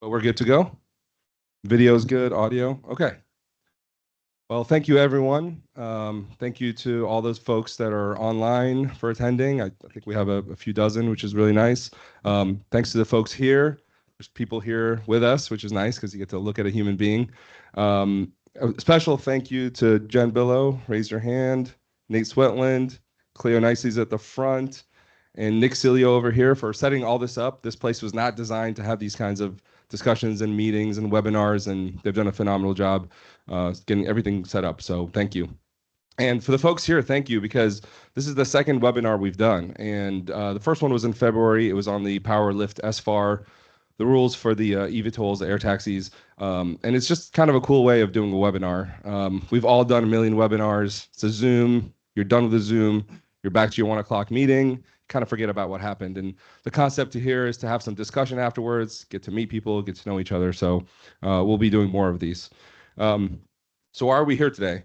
But we're good to go. Video's good, audio. Okay. Well, thank you, everyone. Thank you to all those folks that are online for attending. I think we have a few dozen, which is really nice. Thanks to the folks here. There's people here with us, which is nice because you get to look at a human being. A special thank you to Jen Billow, raise your hand, Nate Swetland, Cleo Nicey's at the front, and Nick Cilio over here for setting all this up. This place was not designed to have these kinds of discussions and meetings and webinars, and they've done a phenomenal job getting everything set up. So thank you. And for the folks here, thank you, because this is the second webinar we've done. And the first one was in February. It was on the Power Lift SFAR, the rules for the eVTOLs, the air taxis. And it's just kind of a cool way of doing a webinar. We've all done a million webinars. It's a Zoom. You're done with the Zoom. You're back to your 1 o'clock meeting. Kind of forget about what happened. And the concept here is to have some discussion afterwards, get to meet people, get to know each other. So we'll be doing more of these. So why are we here today?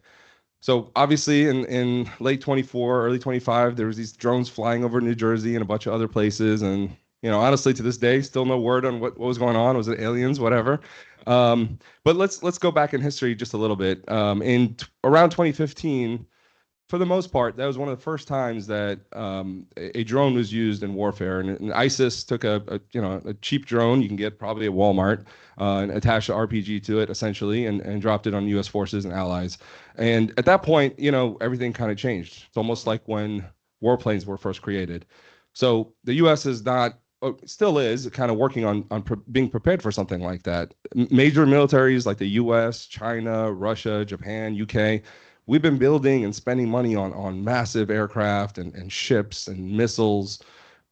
So obviously in late 24, early 25, there was these drones flying over New Jersey and a bunch of other places. And, you know, honestly, to this day, still no word on what was going on. Was it aliens, whatever? But let's go back in history just a little bit. Around 2015, for the most part, that was one of the first times that a drone was used in warfare. And ISIS took a cheap drone you can get probably at Walmart and attached an RPG to it, essentially, and dropped it on U.S. forces and allies. And at that point, you know, everything kind of changed. It's almost like when warplanes were first created. So the U.S. is not, still is, kind of working on being prepared for something like that. Major militaries like the U.S., China, Russia, Japan, UK, we've been building and spending money on massive aircraft and ships and missiles,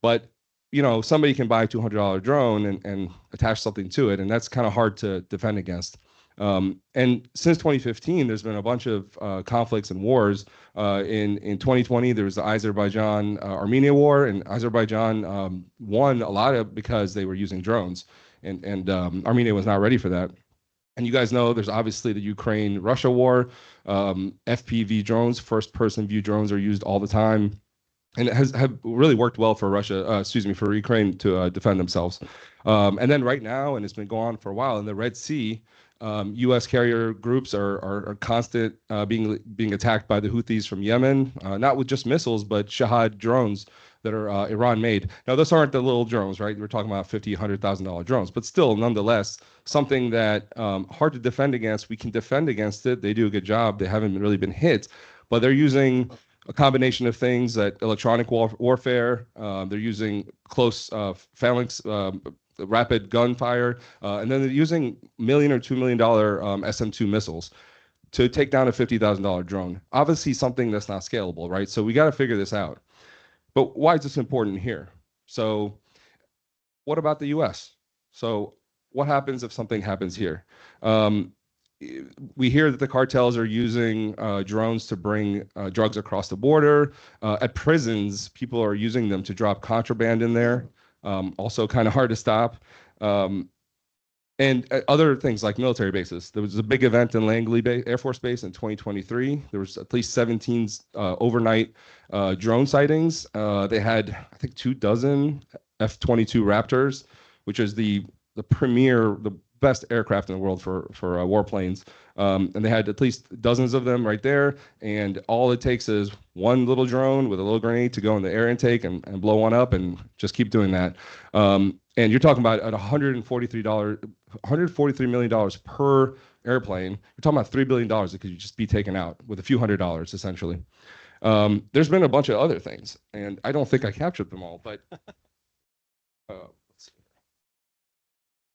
but you know, somebody can buy a $200 drone and attach something to it, and that's kind of hard to defend against. And since 2015, there's been a bunch of conflicts and wars. In 2020, there was the Azerbaijan-Armenia war, and Azerbaijan won a lot of because they were using drones, and Armenia was not ready for that. And you guys know there's obviously the Ukraine-Russia war. FPV drones, first-person view drones, are used all the time, and it have really worked well for for Ukraine to defend themselves. And then right now, and it's been going on for a while, in the Red Sea, U.S. carrier groups are constant being attacked by the Houthis from Yemen, not with just missiles, but Shahad drones that are Iran-made. Now, those aren't the little drones, right? We're talking about $50,000, $100,000 drones, but still, nonetheless, something that hard to defend against. We can defend against it. They do a good job. They haven't really been hit, but they're using a combination of things, that electronic warfare. They're using close phalanx, rapid gunfire, and then they're using $1 million or $2 million SM-2 missiles to take down a $50,000 drone. Obviously, something that's not scalable, right? So we got to figure this out. But why is this important here? So what about the US? So what happens if something happens here? We hear that the cartels are using drones to bring drugs across the border. At prisons, people are using them to drop contraband in there. Also kind of hard to stop. And other things like military bases. There was a big event in Langley Air Force Base in 2023. There was at least 17 overnight drone sightings. They had, I think, 24 F-22 Raptors, which is the premier, the best aircraft in the world for warplanes. And they had at least dozens of them right there. And all it takes is one little drone with a little grenade to go in the air intake and blow one up, and just keep doing that. And you're talking about at $143 million per airplane. You're talking about $3 billion that could just be taken out with a few $100s, essentially. There's been a bunch of other things, and I don't think I captured them all, but let's see.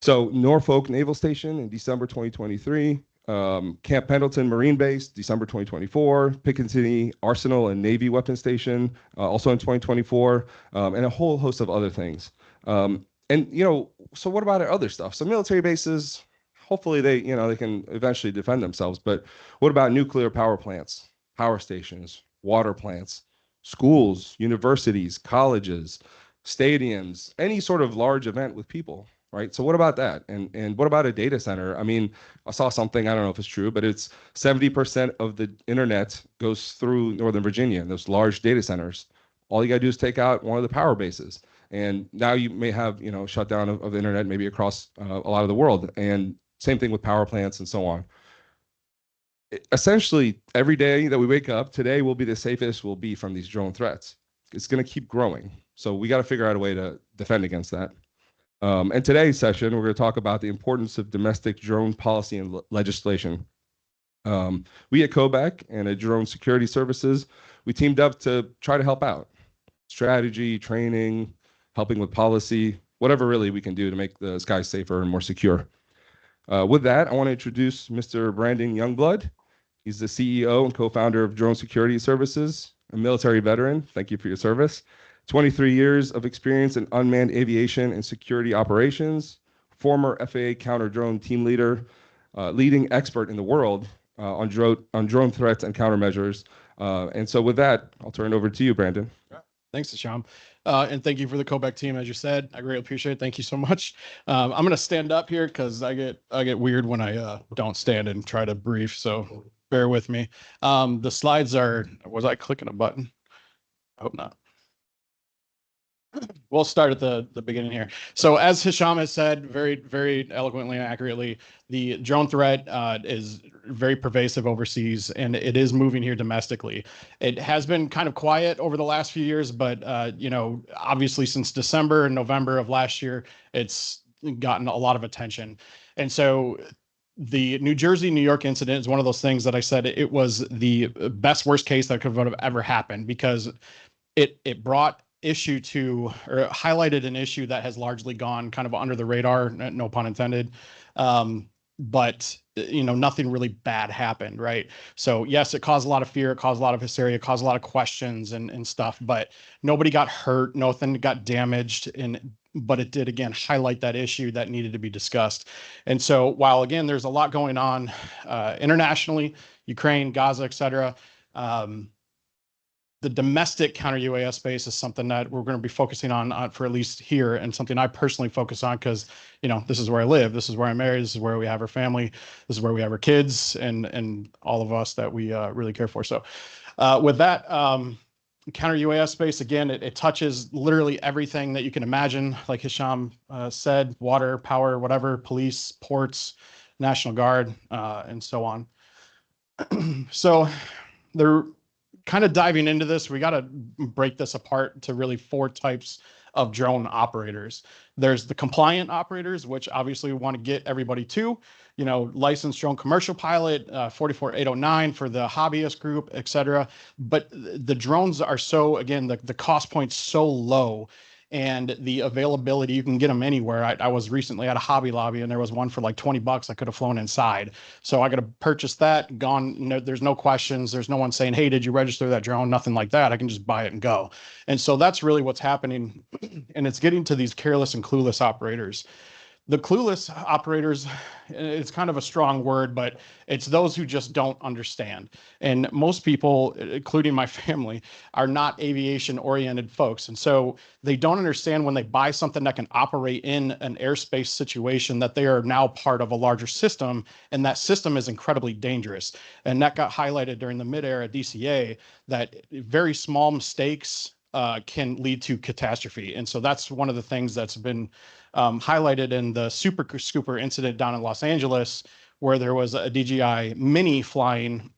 So Norfolk Naval Station in December 2023, Camp Pendleton Marine Base, December 2024, Picatinny Arsenal and Navy Weapons Station, also in 2024, and a whole host of other things. And, you know, so what about other stuff? So military bases, hopefully they can eventually defend themselves. But what about nuclear power plants, power stations, water plants, schools, universities, colleges, stadiums, any sort of large event with people, right? So what about that? And what about a data center? I mean, I saw something, I don't know if it's true, but it's 70% of the internet goes through Northern Virginia and those large data centers. All you got to do is take out one of the power bases. And now you may have, shutdown of the internet maybe across a lot of the world. And same thing with power plants and so on. Essentially, every day that we wake up, today will be the safest we'll be from these drone threats. It's going to keep growing. So we got to figure out a way to defend against that. And today's session, we're going to talk about the importance of domestic drone policy and legislation. We at Kobec and at Drone Security Services, we teamed up to try to help out. Strategy, training, helping with policy, whatever really we can do to make the skies safer and more secure. With that, I want to introduce Mr. Brandon Youngblood. He's the CEO and co-founder of Drone Security Services, a military veteran. Thank you for your service. 23 years of experience in unmanned aviation and security operations, former FAA counter-drone team leader, leading expert in the world on drone threats and countermeasures. And so with that, I'll turn it over to you, Brandon. Thanks, Hisham. And thank you for the Kobec team, as you said. I greatly appreciate it. Thank you so much. I'm going to stand up here because I get weird when I don't stand and try to brief. So bear with me. The slides are, was I clicking a button? I hope not. We'll start at the beginning here. So as Hisham has said very, very eloquently and accurately, the drone threat is very pervasive overseas, and it is moving here domestically. It has been kind of quiet over the last few years, but obviously since December and November of last year, it's gotten a lot of attention. And so the New Jersey, New York incident is one of those things that I said it was the best worst case that could have ever happened, because it brought issue to, or highlighted an issue that has largely gone kind of under the radar, no pun intended. But nothing really bad happened, right? So yes, it caused a lot of fear, it caused a lot of hysteria, it caused a lot of questions and stuff, but nobody got hurt, nothing got damaged, but it did again highlight that issue that needed to be discussed. And so while again there's a lot going on internationally, Ukraine, Gaza, etc., the domestic counter UAS space is something that we're going to be focusing on for at least here, and something I personally focus on because, this is where I live, this is where I'm married, this is where we have our family, this is where we have our kids, and all of us that we really care for. So with that, counter UAS space, again, it touches literally everything that you can imagine, like Hisham said, water, power, whatever, police, ports, National Guard, and so on. So there. Kind of diving into this, we got to break this apart to really 4 types of drone operators. There's the compliant operators, which obviously we want to get everybody to, licensed drone commercial pilot, 44809 for the hobbyist group, etc. But the drones are so, again, the cost point's so low, and the availability, you can get them anywhere. I was recently at a Hobby Lobby and there was one for like $20 I could have flown inside. So I got to purchase that, gone. No, there's no questions. There's no one saying, hey, did you register that drone? Nothing like that. I can just buy it and go. And so that's really what's happening. And it's getting to these careless and clueless operators. The clueless operators, it's kind of a strong word, but it's those who just don't understand. And most people, including my family, are not aviation-oriented folks. And so they don't understand when they buy something that can operate in an airspace situation that they are now part of a larger system, and that system is incredibly dangerous. And that got highlighted during the mid-air at DCA, that very small mistakes can lead to catastrophe. And so that's one of the things that's been highlighted in the Super Scooper incident down in Los Angeles, where there was a DJI Mini flying,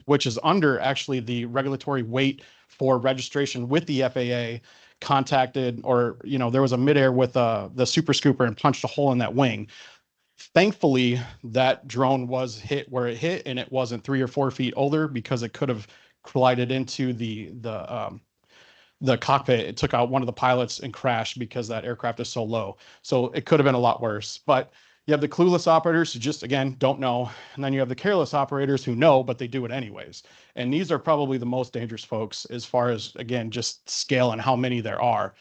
which is under actually the regulatory weight for registration with the FAA, contacted, or, there was a midair with the Super Scooper and punched a hole in that wing. Thankfully, that drone was hit where it hit, and it wasn't 3 or 4 feet older, because it could have collided into the cockpit. It took out one of the pilots and crashed because that aircraft is so low. So it could have been a lot worse. But you have the clueless operators who just, again, don't know. And then you have the careless operators who know, but they do it anyways. And these are probably the most dangerous folks as far as, again, just scale and how many there are.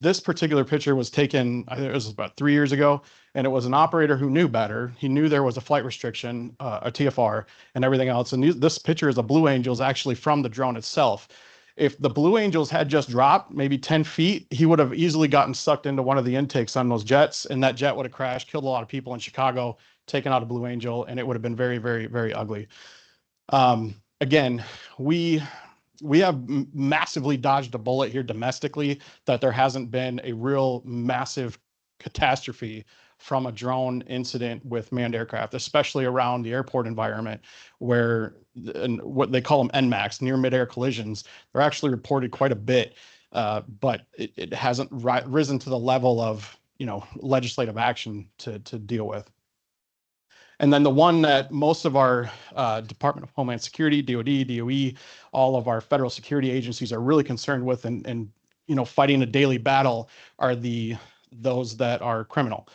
This particular picture was taken, I think it was about 3 years ago, and it was an operator who knew better. He knew there was a flight restriction, a TFR, and everything else. And this picture is a Blue Angels actually from the drone itself. If the Blue Angels had just dropped maybe 10 feet, he would have easily gotten sucked into one of the intakes on those jets, and that jet would have crashed, killed a lot of people in Chicago, taken out a Blue Angel, and it would have been very, very, very ugly. Again, we we have massively dodged a bullet here domestically, that there hasn't been a real massive catastrophe from a drone incident with manned aircraft, especially around the airport environment, where and what they call them NMAX, near midair collisions, they're actually reported quite a bit, but it hasn't risen to the level of, you know, legislative action to deal with. And then the one that most of our Department of Homeland Security, DoD, DOE, all of our federal security agencies are really concerned with, and you know, fighting a daily battle, are those that are criminal.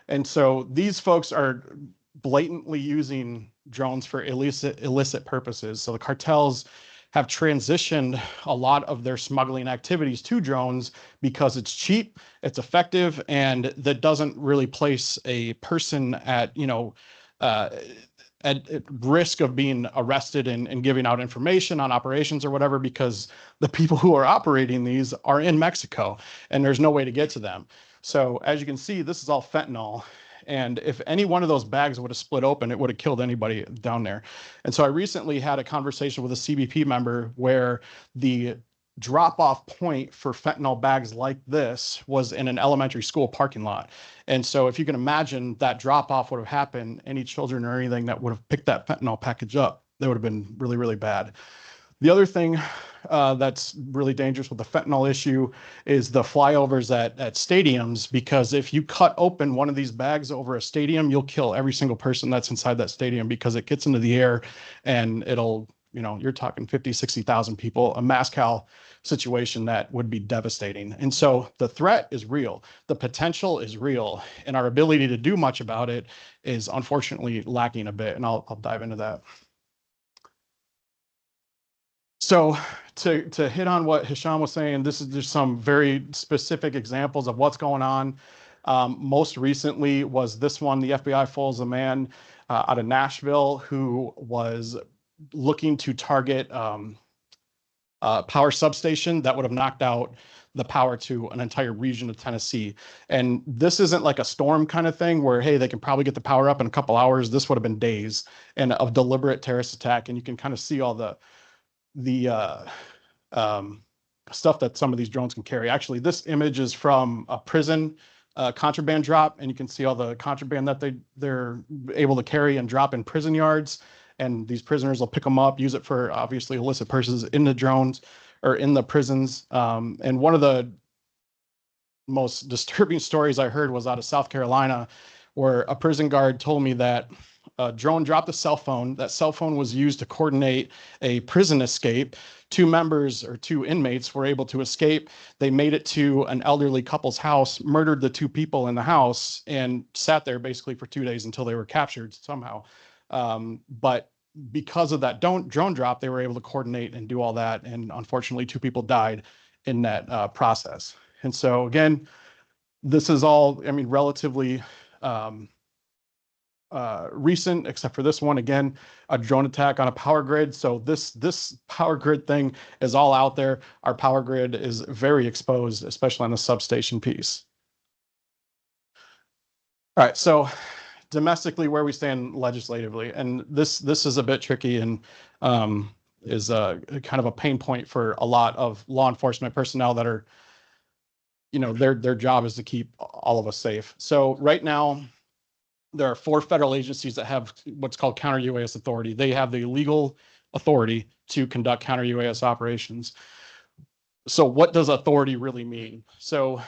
And so these folks are blatantly using drones for illicit purposes. So the cartels have transitioned a lot of their smuggling activities to drones because it's cheap, it's effective, and that doesn't really place a person at, you know, uh, at risk of being arrested and giving out information on operations or whatever, because the people who are operating these are in Mexico and there's no way to get to them. So as you can see, this is all fentanyl. And if any one of those bags would have split open, it would have killed anybody down there. And so I recently had a conversation with a CBP member where the drop-off point for fentanyl bags like this was in an elementary school parking lot. And so if you can imagine that drop-off would have happened, any children or anything that would have picked that fentanyl package up, they would have been really, really bad. The other thing that's really dangerous with the fentanyl issue is the flyovers at stadiums, because if you cut open one of these bags over a stadium, you'll kill every single person that's inside that stadium, because it gets into the air and it'll, you know, you're talking 50, 60,000 people, a mass cal situation that would be devastating. And so the threat is real, the potential is real, and our ability to do much about it is unfortunately lacking a bit. And I'll dive into that. So to hit on what Hisham was saying, this is just some very specific examples of what's going on. Most recently was this one. The FBI follows a man out of Nashville who was looking to target a power substation that would have knocked out the power to an entire region of Tennessee. And this isn't like a storm kind of thing where, hey, they can probably get the power up in a couple hours. This would have been days and of deliberate terrorist attack. And you can kind of see all the stuff that some of these drones can carry. Actually, this image is from a prison contraband drop, and you can see all the contraband that they're able to carry and drop in prison yards. And these prisoners will pick them up, use it for obviously illicit purposes in the drones or in the prisons. And one of the most disturbing stories I heard was out of South Carolina, where a prison guard told me that a drone dropped a cell phone. That cell phone was used to coordinate a prison escape. Two inmates were able to escape. They made it to an elderly couple's house, murdered the two people in the house, and sat there basically for 2 days until they were captured somehow. But because of that drone drop, they were able to coordinate and do all that. And unfortunately, two people died in that process. And so again, this is all, I mean, relatively recent, except for this one, again, a drone attack on a power grid. So this power grid thing is all out there. Our power grid is very exposed, especially on the substation piece. All right, so domestically, where we stand legislatively, and this is a bit tricky and is kind of a pain point for a lot of law enforcement personnel that are, you know, their job is to keep all of us safe. So right now, there are 4 federal agencies that have what's called counter UAS authority. They have the legal authority to conduct counter UAS operations. So what does authority really mean? So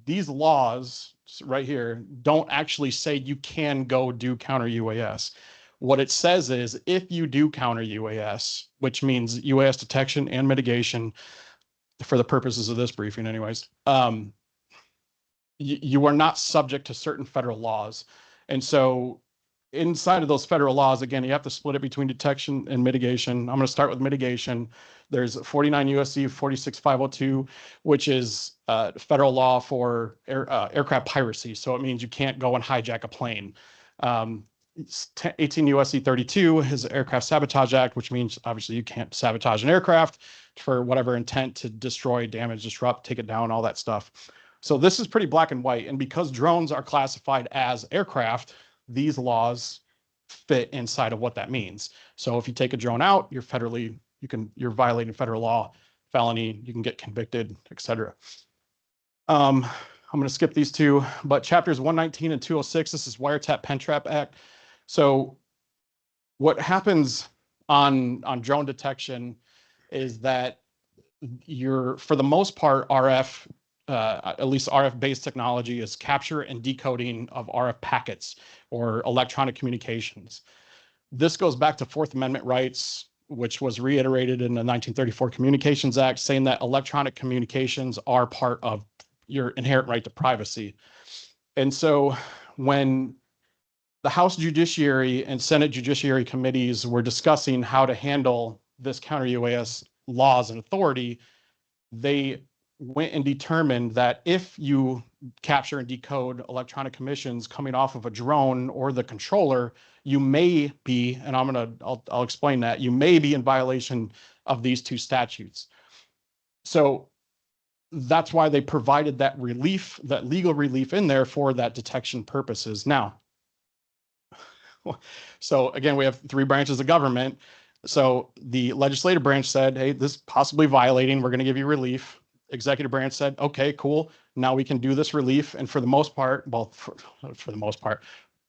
these laws right here don't actually say you can go do counter UAS. What it says is if you do counter UAS, which means UAS detection and mitigation, for the purposes of this briefing anyways, you are not subject to certain federal laws. And so inside of those federal laws, again, you have to split it between detection and mitigation. I'm going to start with mitigation. There's 49 USC 46502, which is federal law for aircraft piracy. So it means you can't go and hijack a plane. 18 USC 32 is Aircraft Sabotage Act, which means obviously you can't sabotage an aircraft for whatever intent to destroy, damage, disrupt, take it down, all that stuff. So this is pretty black and white. And because drones are classified as aircraft, these laws fit inside of what that means. So if you take a drone out, you're federally, you're violating federal law, felony, you can get convicted, etc. I'm going to skip these two, but chapters 119 and 206, this is Wiretap Pentrap Act. So what happens on drone detection is that for the most part, RF, at least RF-based technology, is capture and decoding of RF packets or electronic communications. This goes back to Fourth Amendment rights, which was reiterated in the 1934 Communications Act, saying that electronic communications are part of your inherent right to privacy. And so when the House Judiciary and Senate Judiciary committees were discussing how to handle this counter-UAS laws and authority, they went and determined that if you capture and decode electronic emissions coming off of a drone or the controller, you may be, and I'll explain that, you may be in violation of these two statutes. So that's why they provided that relief, that legal relief in there for that detection purposes. Now, so again, we have three branches of government. So the legislative branch said, hey, this is possibly violating, we're going to give you relief. Executive branch said, okay, cool. Now we can do this relief. And for the most part, well, for the most part,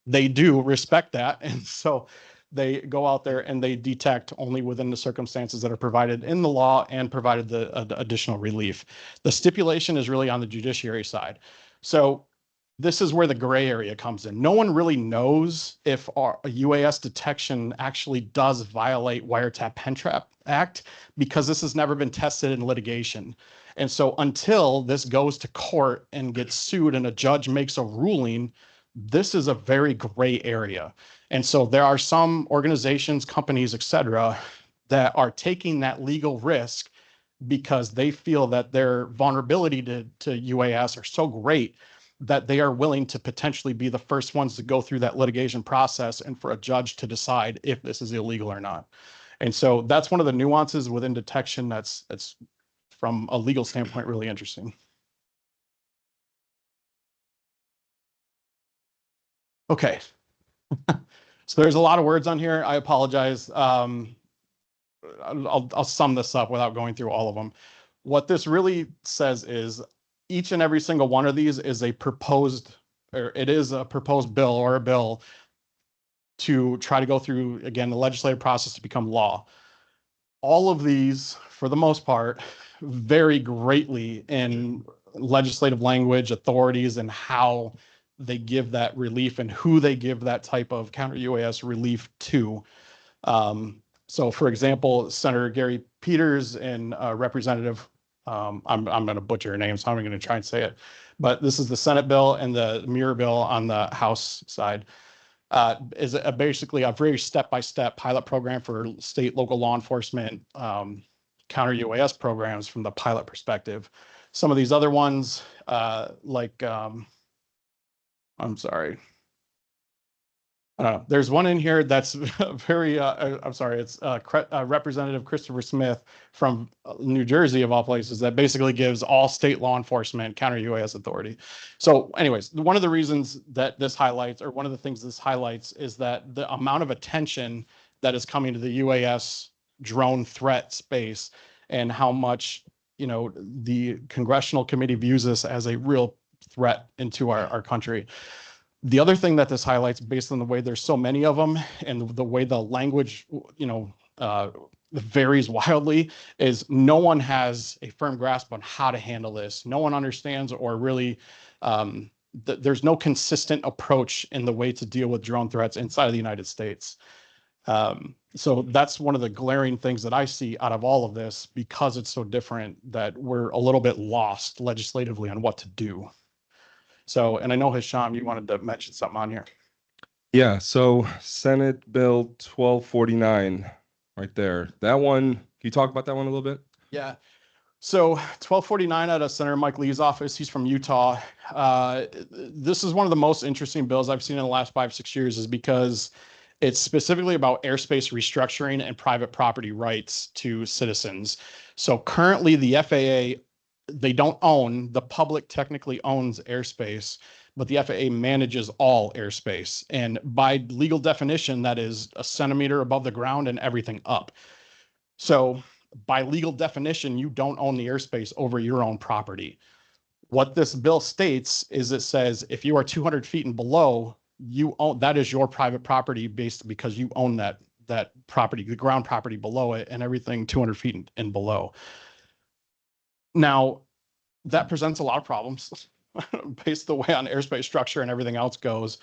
they do respect that. And so they go out there and they detect only within the circumstances that are provided in the law and provided the additional relief. The stipulation is really on the judiciary side. So this is where the gray area comes in. No one really knows if a UAS detection actually does violate Wiretap Pentrap Act because this has never been tested in litigation. And so until this goes to court and gets sued and a judge makes a ruling, this is a very gray area. And so there are some organizations, companies, et cetera, that are taking that legal risk because they feel that their vulnerability to UAS are so great that they are willing to potentially be the first ones to go through that litigation process and for a judge to decide if this is illegal or not. And so that's one of the nuances within detection that's from a legal standpoint really interesting. Okay. So there's a lot of words on here. I apologize. I'll sum this up without going through all of them. What this really says is each and every single one of these is a proposed, or it is a proposed bill or a bill to try to go through, again, the legislative process to become law. All of these, for the most part, vary greatly in legislative language, authorities, and how they give that relief and who they give that type of counter-UAS relief to. So, for example, Senator Gary Peters and Representative, I'm going to butcher her name, so I'm going to try and say it, but this is the Senate bill, and the Muir bill on the House side is basically a very step-by-step pilot program for state, local law enforcement counter-UAS programs from the pilot perspective. Some of these other ones, I'm sorry. There's one in here that's very, I'm sorry, it's Representative Christopher Smith from New Jersey, of all places, that basically gives all state law enforcement counter-UAS authority. So anyways, one of the reasons that this highlights, or one of the things this highlights, is that the amount of attention that is coming to the UAS drone threat space and how much, you know, the congressional committee views this as a real threat into our country. The other thing that this highlights, based on the way there's so many of them and the way the language, you know, varies wildly, is no one has a firm grasp on how to handle this. No one understands, or really, there's no consistent approach in the way to deal with drone threats inside of the United States. So that's one of the glaring things that I see out of all of this, because it's so different, that we're a little bit lost legislatively on what to do. So, and I know Hisham, you wanted to mention something on here. Yeah, so Senate Bill 1249, right there. That one, can you talk about that one a little bit? Yeah. So 1249 out of Senator Mike Lee's office. He's from Utah. This is one of the most interesting bills I've seen in the last 5-6 years, is because it's specifically about airspace restructuring and private property rights to citizens. So currently the FAA, they don't own, the public technically owns airspace, but the FAA manages all airspace. And by legal definition, that is a centimeter above the ground and everything up. So by legal definition, you don't own the airspace over your own property. What this bill states is it says if you are 200 feet and below, you own that is your private property based because you own that property, the ground property below it, and everything 200 feet and below. Now, that presents a lot of problems based the way on airspace structure and everything else goes.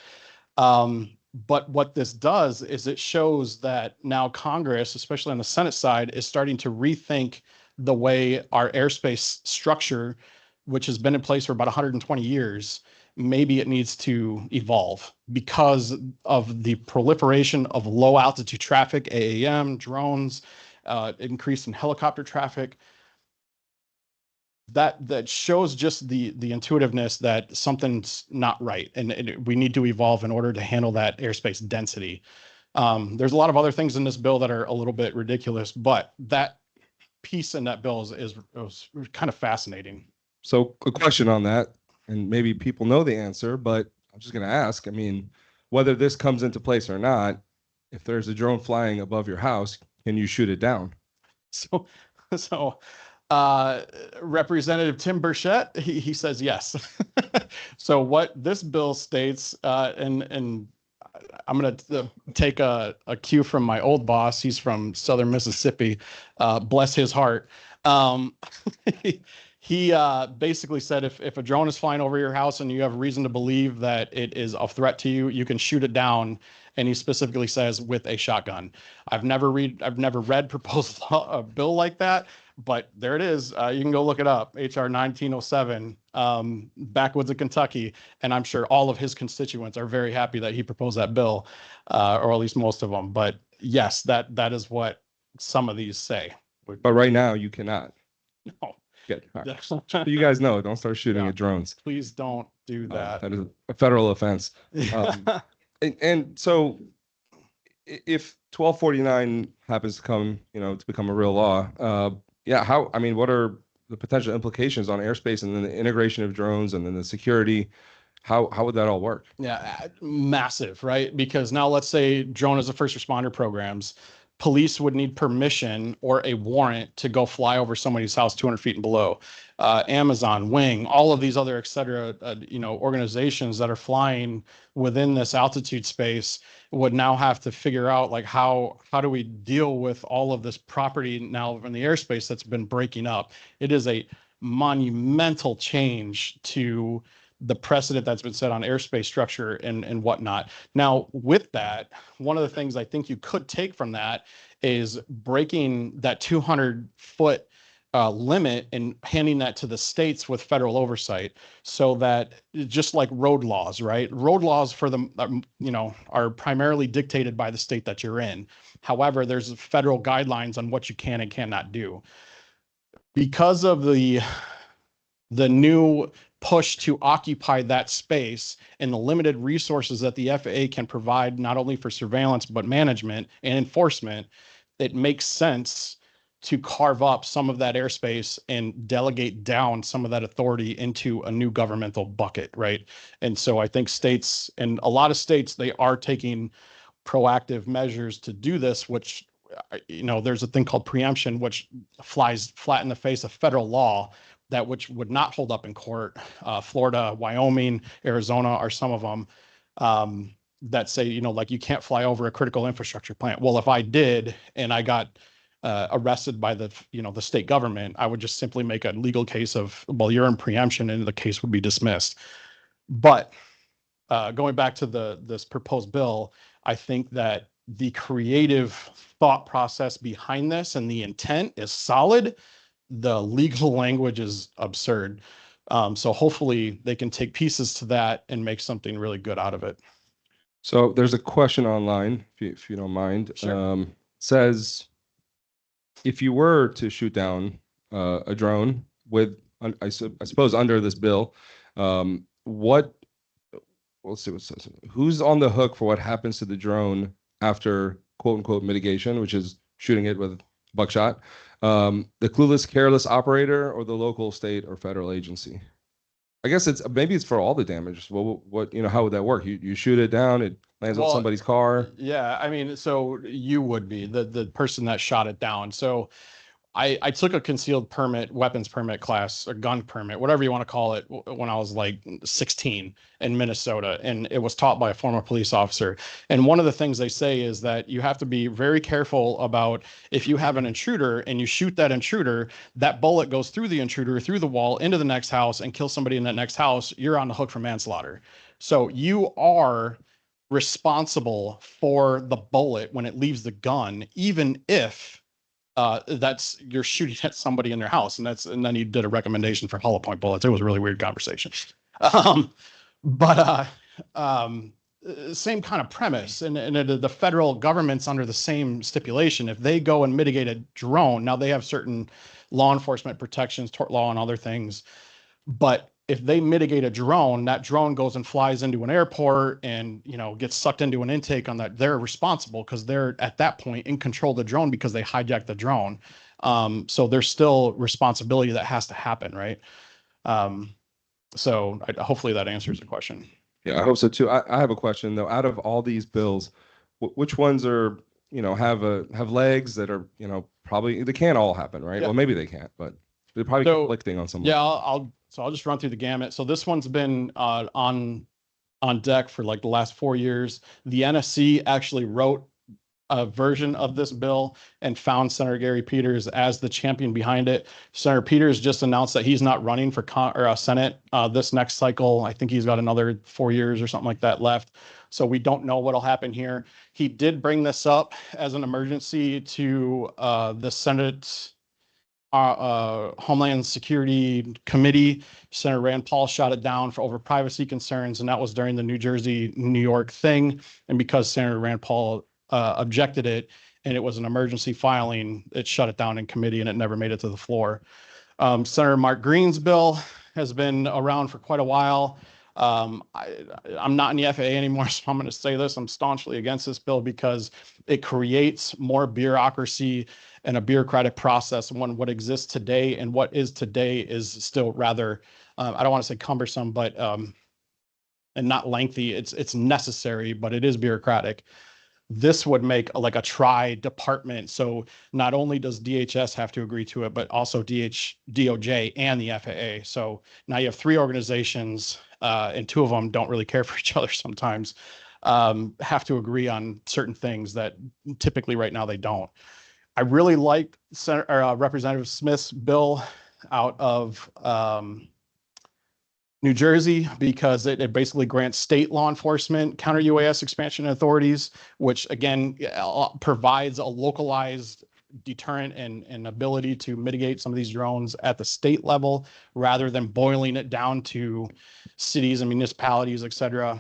But what this does is it shows that now Congress, especially on the Senate side, is starting to rethink the way our airspace structure, which has been in place for about 120 years, maybe it needs to evolve because of the proliferation of low altitude traffic, AAM, drones, increase in helicopter traffic. That shows just the intuitiveness that something's not right, and we need to evolve in order to handle that airspace density. There's a lot of other things in this bill that are a little bit ridiculous, but that piece in that bill is kind of fascinating. So a question on that, and maybe people know the answer, but I'm just going to ask. I mean, whether this comes into place or not, if there's a drone flying above your house, can you shoot it down? So, so uh, Representative Tim Burchett, he says yes. So what this bill states, and I'm going to take a cue from my old boss. He's from Southern Mississippi. Bless his heart. Um, he basically said if a drone is flying over your house and you have reason to believe that it is a threat to you, you can shoot it down. And he specifically says with a shotgun. I've never read proposed law, a bill like that, but there it is. You can go look it up. HR 1907, backwoods of Kentucky, and I'm sure all of his constituents are very happy that he proposed that bill, or at least most of them. But yes, that is what some of these say. But right now, you cannot. No. Good. Right. So you guys know, don't start shooting at drones. Please don't do that. That is a federal offense. And so if 1249 happens to come, to become a real law, I mean, what are the potential implications on airspace and then the integration of drones and then the security? How would that all work? Yeah, massive, right? Because now let's say drone as a first responder programs, police would need permission or a warrant to go fly over somebody's house 200 feet and below. Amazon, Wing, all of these other, et cetera, organizations that are flying within this altitude space would now have to figure out like how do we deal with all of this property now in the airspace that's been breaking up. It is a monumental change to the precedent that's been set on airspace structure and whatnot. Now, with that, one of the things I think you could take from that is breaking that 200-foot limit and handing that to the states with federal oversight, so that just like road laws, right? Road laws for them, are primarily dictated by the state that you're in. However, there's federal guidelines on what you can and cannot do. Because of the new push to occupy that space and the limited resources that the FAA can provide, not only for surveillance, but management and enforcement, it makes sense to carve up some of that airspace and delegate down some of that authority into a new governmental bucket, right? And so I think states, and a lot of states, they are taking proactive measures to do this, which, there's a thing called preemption, which flies flat in the face of federal law, that which would not hold up in court. Florida, Wyoming, Arizona are some of them that say, like you can't fly over a critical infrastructure plant. Well, if I did and I got arrested by the state government, I would just simply make a legal case of, well, you're in preemption, and the case would be dismissed. But going back to this proposed bill, I think that the creative thought process behind this and the intent is solid. The legal language is absurd. So hopefully they can take pieces to that and make something really good out of it. So there's a question online, if you don't mind. Sure. Says, if you were to shoot down a drone with, I suppose, under this bill, let's see what it says. Who's on the hook for what happens to the drone after quote unquote mitigation, which is shooting it with buckshot? The clueless, careless operator or the local, state, or federal agency? I guess maybe it's for all the damage. Well, how would that work? You shoot it down, it Lands on Well, somebody's car. yeah, I mean, so you would be the person that shot it down. So I took a concealed permit, weapons permit class, a gun permit, whatever you want to call it, when I was like 16 in Minnesota, and it was taught by a former police officer. And one of the things they say is that you have to be very careful about if you have an intruder and you shoot that intruder, that bullet goes through the intruder, through the wall, into the next house, and kills somebody in that next house, you're on the hook for manslaughter. So you are responsible for the bullet when it leaves the gun, even if that's you're shooting at somebody in their house. And then he did a recommendation for hollow point bullets. It was a really weird conversation. um but Same kind of premise, and the federal government's under the same stipulation. If they go and mitigate a drone, now they have certain law enforcement protections, tort law and other things, but if they mitigate a drone, that drone goes and flies into an airport and, gets sucked into an intake on that, they're responsible because they're at that point in control of the drone because they hijacked the drone. So there's still responsibility that has to happen, right? Hopefully that answers the question. Yeah, I hope so too. I have a question though. Out of all these bills, which ones are, have legs that are, probably they can't all happen, right? Yeah. Well, maybe they can't, but they're probably conflicting on some. Yeah, I'll just run through the gamut. So this one's been on deck for like the last 4 years. The NSC actually wrote a version of this bill and found Senator Gary Peters as the champion behind it. Senator Peters just announced that he's not running for Senate this next cycle. I think he's got another 4 years or something like that left. So we don't know what'll happen here. He did bring this up as an emergency to the Senate Homeland Security Committee. Senator Rand Paul shot it down for over privacy concerns, and that was during the New Jersey, New York thing. And because Senator Rand Paul objected it, and it was an emergency filing, it shut it down in committee and it never made it to the floor. Senator Mark Green's bill has been around for quite a while. I'm not in the FAA anymore, so I'm going to say this. I'm staunchly against this bill because it creates more bureaucracy and a bureaucratic process when what exists today and what is today is still rather, I don't want to say cumbersome, but and not lengthy. It's necessary, but it is bureaucratic. This would make like a tri-department. So not only does DHS have to agree to it, but also DOJ and the FAA. So now you have three organizations, and two of them don't really care for each other sometimes, have to agree on certain things that typically right now they don't. I really liked Representative Smith's bill out of New Jersey because it basically grants state law enforcement counter UAS expansion authorities, which again provides a localized deterrent and ability to mitigate some of these drones at the state level rather than boiling it down to cities and municipalities, et cetera.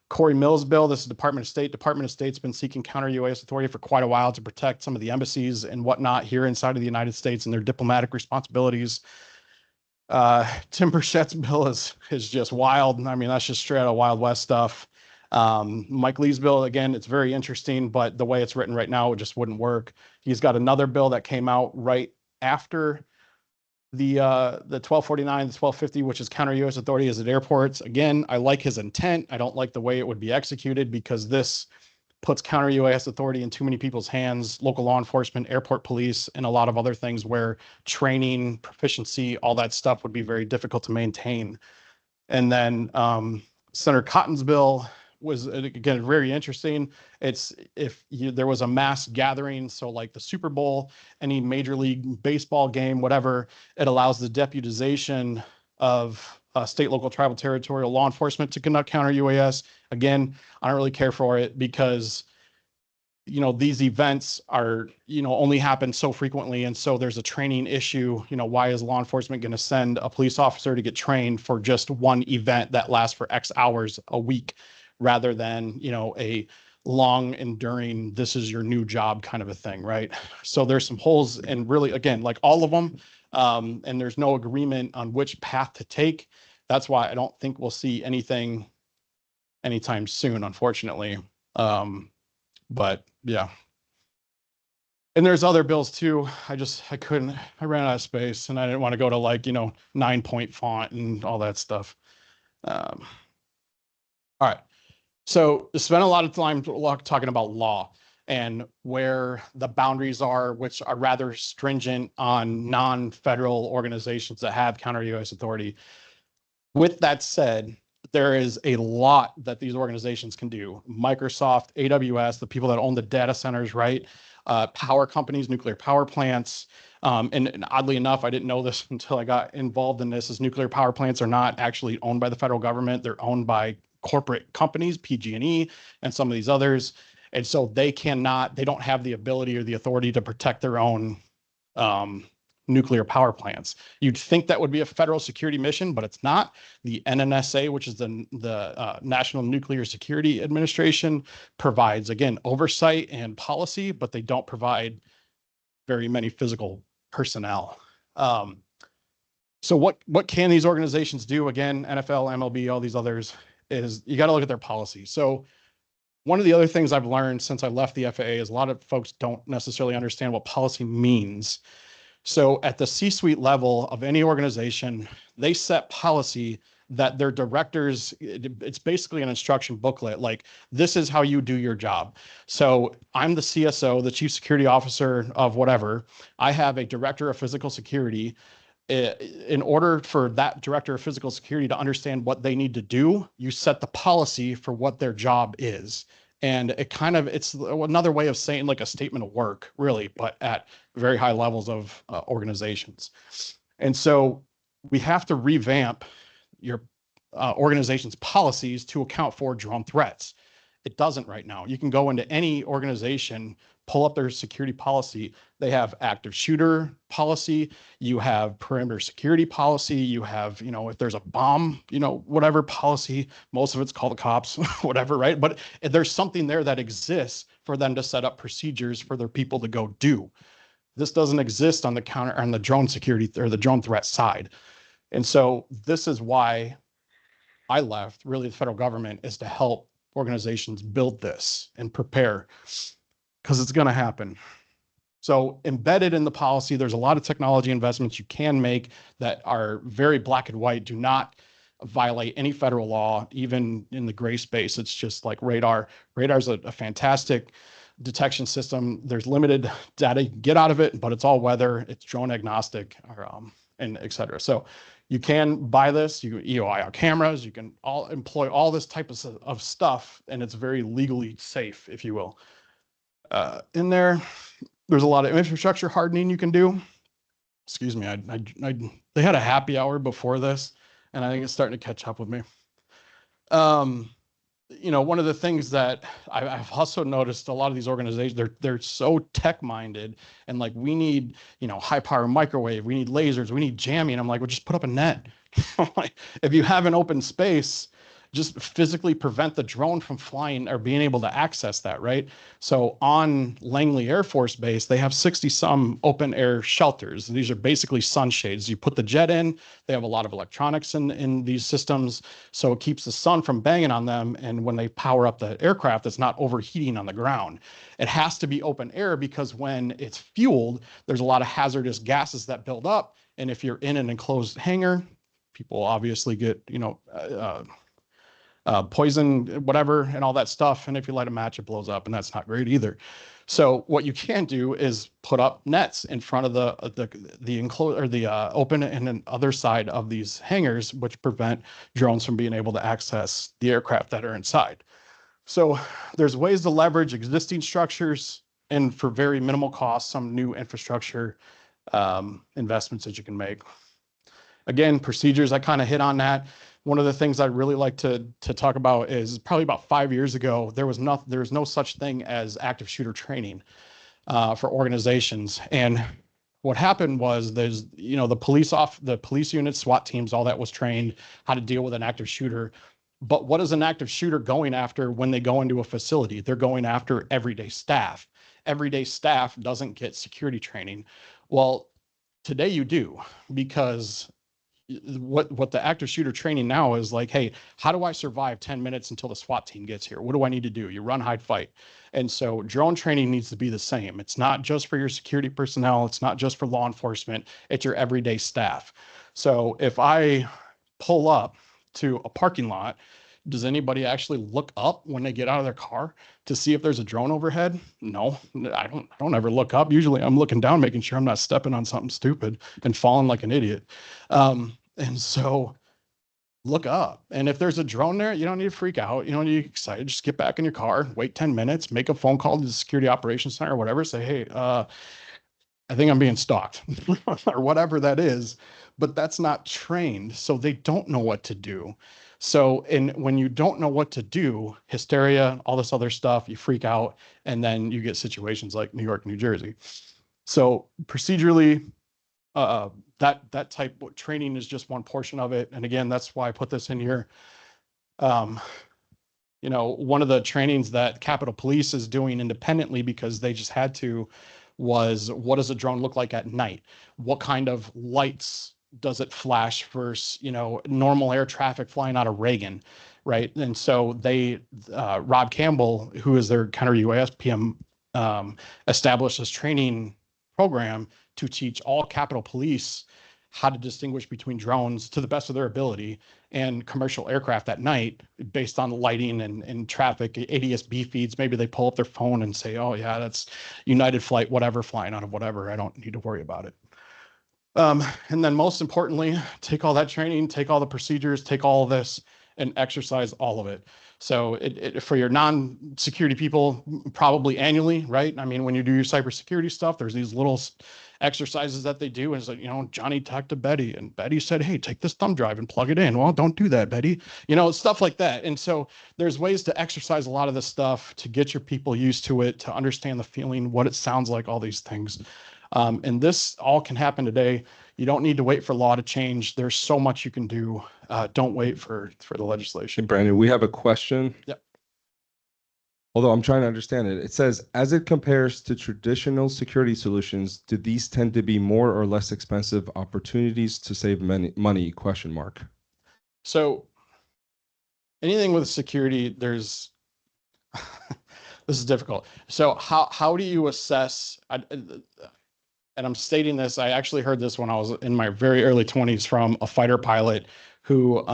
Corey Mills' bill, this is Department of State. Department of State's been seeking counter UAS authority for quite a while to protect some of the embassies and whatnot here inside of the United States and their diplomatic responsibilities. Tim Burchett's bill is just wild. I mean, that's just straight out of Wild West stuff. Mike Lee's bill, again, it's very interesting, but the way it's written right now, it just wouldn't work. He's got another bill that came out right after the 1249, the 1250, which is counter U.S. authority is at airports. Again, I like his intent. I don't like the way it would be executed because this puts counter UAS authority in too many people's hands, local law enforcement, airport police, and a lot of other things where training, proficiency, all that stuff would be very difficult to maintain. And then Senator Cotton's bill was, again, very interesting. It's if there was a mass gathering, so like the Super Bowl, any Major League Baseball game, whatever, it allows the deputization of state, local, tribal, territorial law enforcement to conduct counter UAS. Again, I don't really care for it because these events are only happen so frequently, and so there's a training issue. Why is law enforcement going to send a police officer to get trained for just one event that lasts for X hours a week rather than a long enduring, this is your new job kind of a thing, right? So there's some holes, and really, again, like all of them, and there's no agreement on which path to take. That's why I don't think we'll see anything anytime soon, unfortunately. But yeah. And there's other bills too. I ran out of space and I didn't want to go to 9-point font and all that stuff. All right. So spend a lot of time talking about law and where the boundaries are, which are rather stringent on non-federal organizations that have counter UAS authority. With that said, there is a lot that these organizations can do. Microsoft, AWS, the people that own the data centers, right? Power companies, nuclear power plants. And oddly enough, I didn't know this until I got involved in this, is nuclear power plants are not actually owned by the federal government. They're owned by corporate companies, PG&E, and some of these others. And so they don't have the ability or the authority to protect their own um, nuclear power plants. You'd think that would be a federal security mission, but it's not. The NNSA, which is the National Nuclear Security Administration, provides, again, oversight and policy, but they don't provide very many physical personnel. So what can these organizations do? Again, NFL, MLB, all these others, is you got to look at their policy. So one of the other things I've learned since I left the FAA is a lot of folks don't necessarily understand what policy means. So at the C-suite level of any organization, they set policy that their directors, it's basically an instruction booklet, like this is how you do your job. So I'm the CSO, the chief security officer of whatever. I have a director of physical security. In order for that director of physical security to understand what they need to do, you set the policy for what their job is. And it's another way of saying like a statement of work, really, but at very high levels of organizations. And so we have to revamp your organization's policies to account for drone threats. It doesn't right now. You can go into any organization, pull up their security policy. They have active shooter policy. You have perimeter security policy. You have, if there's a bomb, whatever policy, most of it's called the cops, whatever, right? But there's something there that exists for them to set up procedures for their people to go do. This doesn't exist on the drone security or the drone threat side. And so this is why I left, really, the federal government, is to help organizations build this and prepare, because it's going to happen. So embedded in the policy, there's a lot of technology investments you can make that are very black and white, do not violate any federal law, even in the gray space. It's just like radar. Radar's a fantastic detection system. There's limited data you can get out of it, but it's all weather, it's drone agnostic, and et cetera. So you can buy this, you EOI cameras, you can employ all this type of stuff, and it's very legally safe, if you will. In there's a lot of infrastructure hardening you can do. Excuse me, they had a happy hour before this, and I think it's starting to catch up with me. One of the things that I've also noticed, a lot of these organizations, they're so tech minded, and like, we need, high power microwave, we need lasers, we need jamming. I'm like, well, just put up a net. Like, if you have an open space, just physically prevent the drone from flying or being able to access that, right? So on Langley Air Force Base, they have 60 some open air shelters. These are basically sunshades. You put the jet in, they have a lot of electronics in these systems, so it keeps the sun from banging on them. And when they power up the aircraft, it's not overheating on the ground. It has to be open air because when it's fueled, there's a lot of hazardous gases that build up. And if you're in an enclosed hangar, people obviously get, poison, whatever, and all that stuff. And if you light a match, it blows up, and that's not great either. So what you can do is put up nets in front of the enclosed or the open and then other side of these hangars, which prevent drones from being able to access the aircraft that are inside. So there's ways to leverage existing structures, and for very minimal cost, some new infrastructure investments that you can make. Again, procedures, I kind of hit on that. One of the things I'd really like to talk about is probably about 5 years ago, there was no such thing as active shooter training for organizations. And what happened was the police units, SWAT teams, all that was trained how to deal with an active shooter. But what is an active shooter going after when they go into a facility? They're going after everyday staff. Everyday staff doesn't get security training. Well, today you do, because what the active shooter training now is like, hey, how do I survive 10 minutes until the SWAT team gets here? What do I need to do? You run, hide, fight. And so drone training needs to be the same. It's not just for your security personnel. It's not just for law enforcement. It's your everyday staff. So if I pull up to a parking lot, Does anybody actually look up when they get out of their car to see if there's a drone overhead? No, I don't ever look up. Usually I'm looking down, making sure I'm not stepping on something stupid and falling like an idiot. And so look up. And if there's a drone there, you don't need to freak out. You don't need to get excited. Just get back in your car, wait 10 minutes, make a phone call to the security operations center or whatever. Say, hey, I think I'm being stalked or whatever that is, but that's not trained. So they don't know what to do. So, and when you don't know what to do, hysteria, all this other stuff, you freak out, and then you get situations like New York, New Jersey. So procedurally, that type of training is just one portion of it. And again, that's why I put this in here. One of the trainings that Capitol Police is doing independently because they just had to was, what does a drone look like at night? What kind of lights does it flash versus, normal air traffic flying out of Reagan, right? And so they, Rob Campbell, who is their counter UAS PM, established this training program to teach all Capitol Police how to distinguish between drones to the best of their ability and commercial aircraft at night based on lighting and traffic, ADS-B feeds. Maybe they pull up their phone and say, oh yeah, that's United flight, whatever, flying out of whatever. I don't need to worry about it. And then most importantly, take all that training, take all the procedures, take all of this and exercise all of it. So for your non-security people, probably annually, right? I mean, when you do your cybersecurity stuff, there's these little exercises that they do. And it's like, Johnny talked to Betty and Betty said, hey, take this thumb drive and plug it in. Well, don't do that, Betty. Stuff like that. And so there's ways to exercise a lot of this stuff to get your people used to it, to understand the feeling, what it sounds like, all these things. And this all can happen today. You don't need to wait for law to change. There's so much you can do. Don't wait for the legislation. Hey, Brandon, we have a question. Yep. Although I'm trying to understand it. It says, as it compares to traditional security solutions, do these tend to be more or less expensive opportunities to save money? Question mark. So anything with security, there's this is difficult. So how do you assess? And I'm stating this, I actually heard this when I was in my very early 20s from a fighter pilot who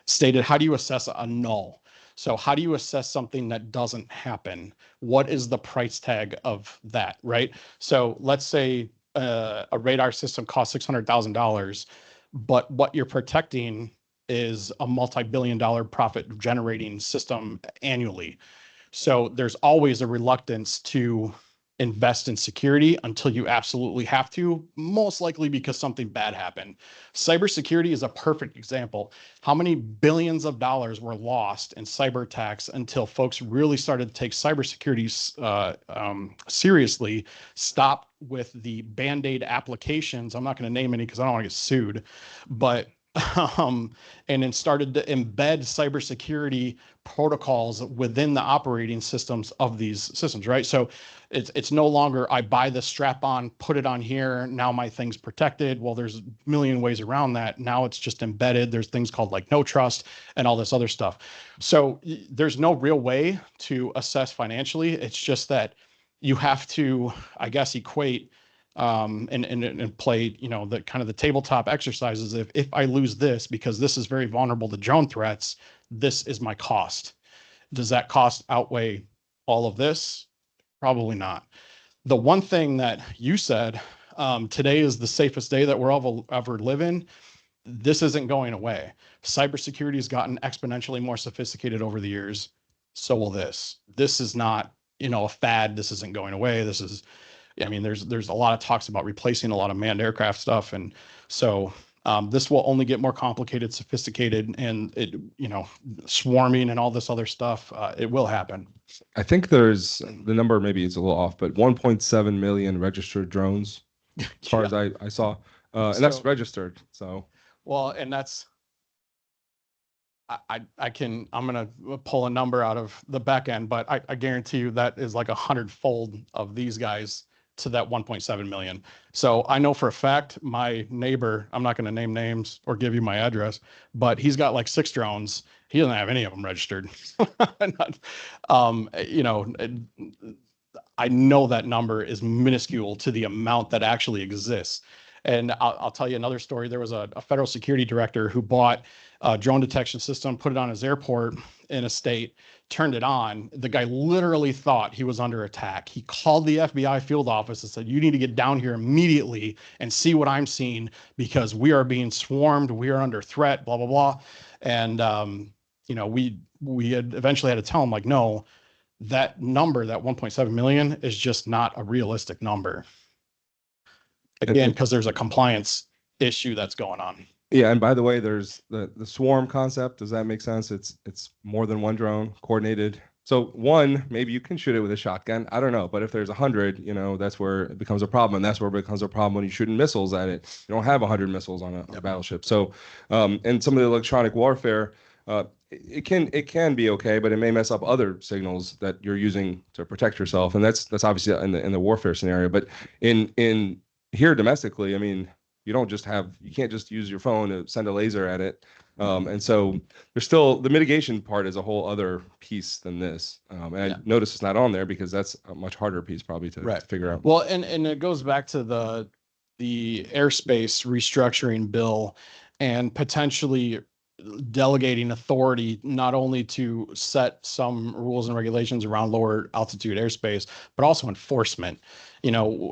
stated, how do you assess a null? So how do you assess something that doesn't happen? What is the price tag of that, right? So let's say a radar system costs $600,000, but what you're protecting is a multi-billion-dollar profit generating system annually. So there's always a reluctance to invest in security until you absolutely have to, most likely because something bad happened. Cybersecurity is a perfect example. How many billions of dollars were lost in cyber attacks until folks really started to take cybersecurity seriously, stopped with the Band-Aid applications. I'm not going to name any because I don't want to get sued, but and then started to embed cybersecurity protocols within the operating systems of these systems, right? So it's no longer I buy the strap on, put it on here, now my thing's protected. Well, there's a million ways around that. Now it's just embedded. There's things called like no trust and all this other stuff. So there's no real way to assess financially. It's just that you have to, I guess, equate and play, the kind of the tabletop exercises. If I lose this because this is very vulnerable to drone threats, this is my cost. Does that cost outweigh all of this? Probably not. The one thing that you said, today is the safest day that we'll ever live in. This isn't going away. Cybersecurity has gotten exponentially more sophisticated over the years. So will this. This is not, a fad. This isn't going away. This is, I mean, there's a lot of talks about replacing a lot of manned aircraft stuff. And so this will only get more complicated, sophisticated, and it, swarming and all this other stuff. It will happen. I think there's the number, maybe it's a little off, but 1.7 million registered drones, as far as I saw, and that's registered. So, well, and that's, I'm going to pull a number out of the back end, but I guarantee you that is like 100-fold of these guys to that 1.7 million. So I know for a fact my neighbor, I'm not going to name names or give you my address, but he's got like 6 drones. He doesn't have any of them registered. I know that number is minuscule to the amount that actually exists. And I'll tell you another story. There was a federal security director who bought a drone detection system, put it on his airport in a state, turned it on. The guy literally thought he was under attack. He called the FBI field office and said, "You need to get down here immediately and see what I'm seeing because we are being swarmed. We are under threat, blah, blah, blah." And, we had eventually had to tell him, like, no, that number, that 1.7 million, is just not a realistic number. Again, because there's a compliance issue that's going on. Yeah, and by the way, there's the swarm concept. Does that make sense? It's more than one drone coordinated. So one, maybe you can shoot it with a shotgun. I don't know, but if there's 100, that's where it becomes a problem, and that's where it becomes a problem when you're shooting missiles at it. You don't have 100 missiles on a battleship. So, and some of the electronic warfare, it can be okay, but it may mess up other signals that you're using to protect yourself, and that's obviously in the warfare scenario. But in here domestically, I mean, you can't just use your phone to send a laser at it. And so there's still the mitigation part is a whole other piece than this. And I notice it's not on there because that's a much harder piece probably to figure out. Well, and it goes back to the airspace restructuring bill and potentially delegating authority not only to set some rules and regulations around lower altitude airspace, but also enforcement.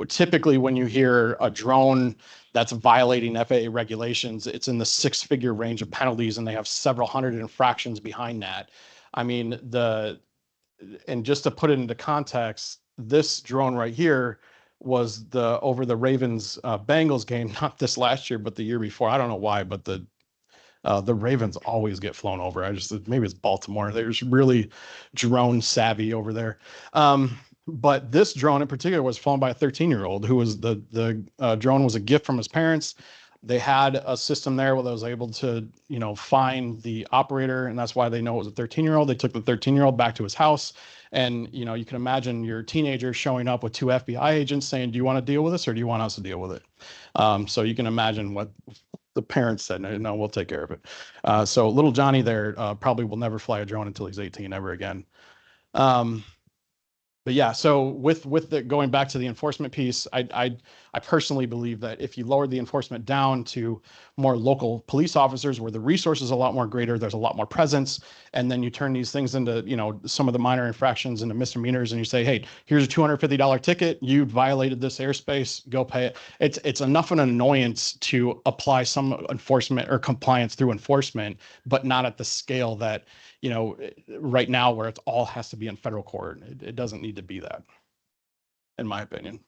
Typically when you hear a drone that's violating FAA regulations, it's in the six-figure range of penalties, and they have several hundred infractions behind that. I mean, and just to put it into context, this drone right here was over the Ravens Bengals game, not this last year, but the year before. I don't know why, but the Ravens always get flown over. Maybe it's Baltimore. They're just really drone savvy over there. But this drone in particular was flown by a 13-year-old who was the drone was a gift from his parents. They had a system there where they was able to, find the operator, and that's why they know it was a 13-year-old. They took the 13-year-old back to his house, and you can imagine your teenager showing up with two FBI agents saying, "Do you want to deal with this, or do you want us to deal with it?" So you can imagine what the parents said. "No, we'll take care of it." So little Johnny there probably will never fly a drone until he's 18 ever again. But yeah, so with the going back to the enforcement piece, I personally believe that if you lower the enforcement down to more local police officers where the resources are a lot more greater, there's a lot more presence, and then you turn these things into, some of the minor infractions into misdemeanors, and you say, "Hey, here's a $250 ticket. You violated this airspace. Go pay it." It's enough an annoyance to apply some enforcement or compliance through enforcement, but not at the scale that, right now where it all has to be in federal court. It doesn't need to be that, in my opinion.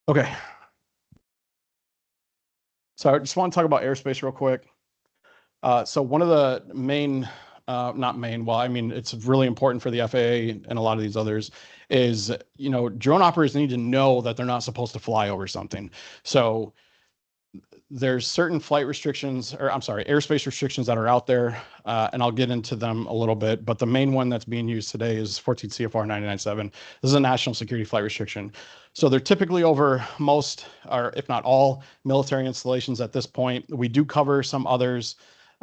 Okay. So I just want to talk about airspace real quick. So one of the main, it's really important for the FAA and a lot of these others is, drone operators need to know that they're not supposed to fly over something. So there's certain airspace restrictions that are out there, and I'll get into them a little bit, but the main one that's being used today is 14 CFR 997. This is a national security flight restriction. So they're typically over most, or if not all, military installations at this point. We do cover some others.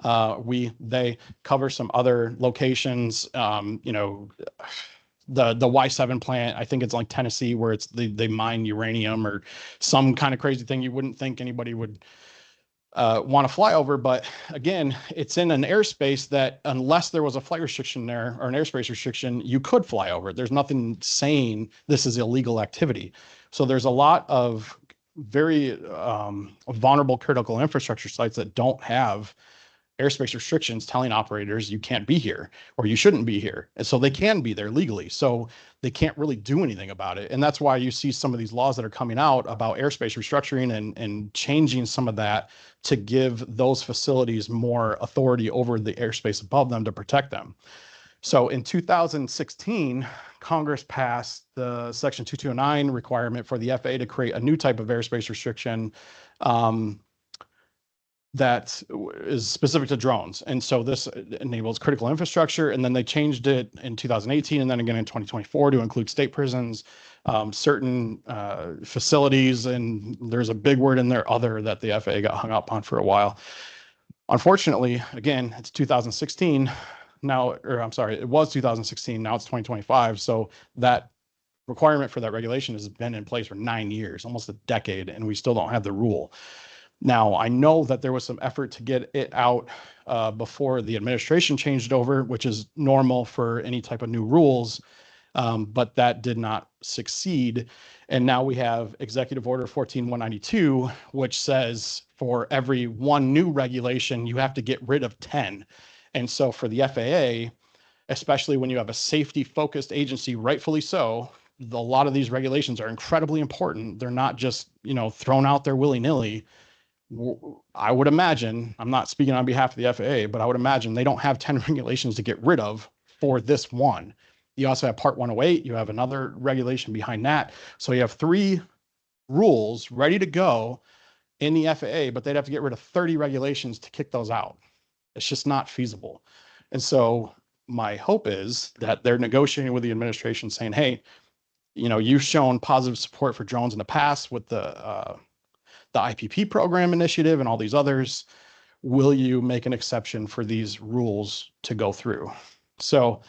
They cover some other locations, the Y7 plant, I think it's like Tennessee, where they mine uranium or some kind of crazy thing you wouldn't think anybody would want to fly over. But again, it's in an airspace that unless there was a flight restriction there or an airspace restriction, you could fly over. There's nothing saying this is illegal activity. So there's a lot of very vulnerable critical infrastructure sites that don't have airspace restrictions telling operators you can't be here or you shouldn't be here. And so they can be there legally. So they can't really do anything about it. And that's why you see some of these laws that are coming out about airspace restructuring and changing some of that to give those facilities more authority over the airspace above them to protect them. So in 2016, Congress passed the Section 2209 requirement for the FAA to create a new type of airspace restriction that is specific to drones. And so this enables critical infrastructure. And then they changed it in 2018 and then again in 2024 to include state prisons, certain facilities. And there's a big word in there, other, that the FAA got hung up on for a while. Unfortunately, again, it's 2016 now, or I'm sorry, it was 2016. Now it's 2025. So that requirement for that regulation has been in place for 9 years, almost a decade, and we still don't have the rule. Now, I know that there was some effort to get it out before the administration changed over, which is normal for any type of new rules, but that did not succeed. And now we have Executive Order 14192, which says for every one new regulation, you have to get rid of 10. And so for the FAA, especially when you have a safety focused agency, rightfully so, a lot of these regulations are incredibly important. They're not just, thrown out there willy nilly. I would imagine, I'm not speaking on behalf of the FAA, but I would imagine they don't have 10 regulations to get rid of for this one. You also have Part 108, you have another regulation behind that. So you have 3 rules ready to go in the FAA, but they'd have to get rid of 30 regulations to kick those out. It's just not feasible. And so my hope is that they're negotiating with the administration saying, hey, you've shown positive support for drones in the past with the IPP program initiative and all these others. Will you make an exception for these rules to go through? So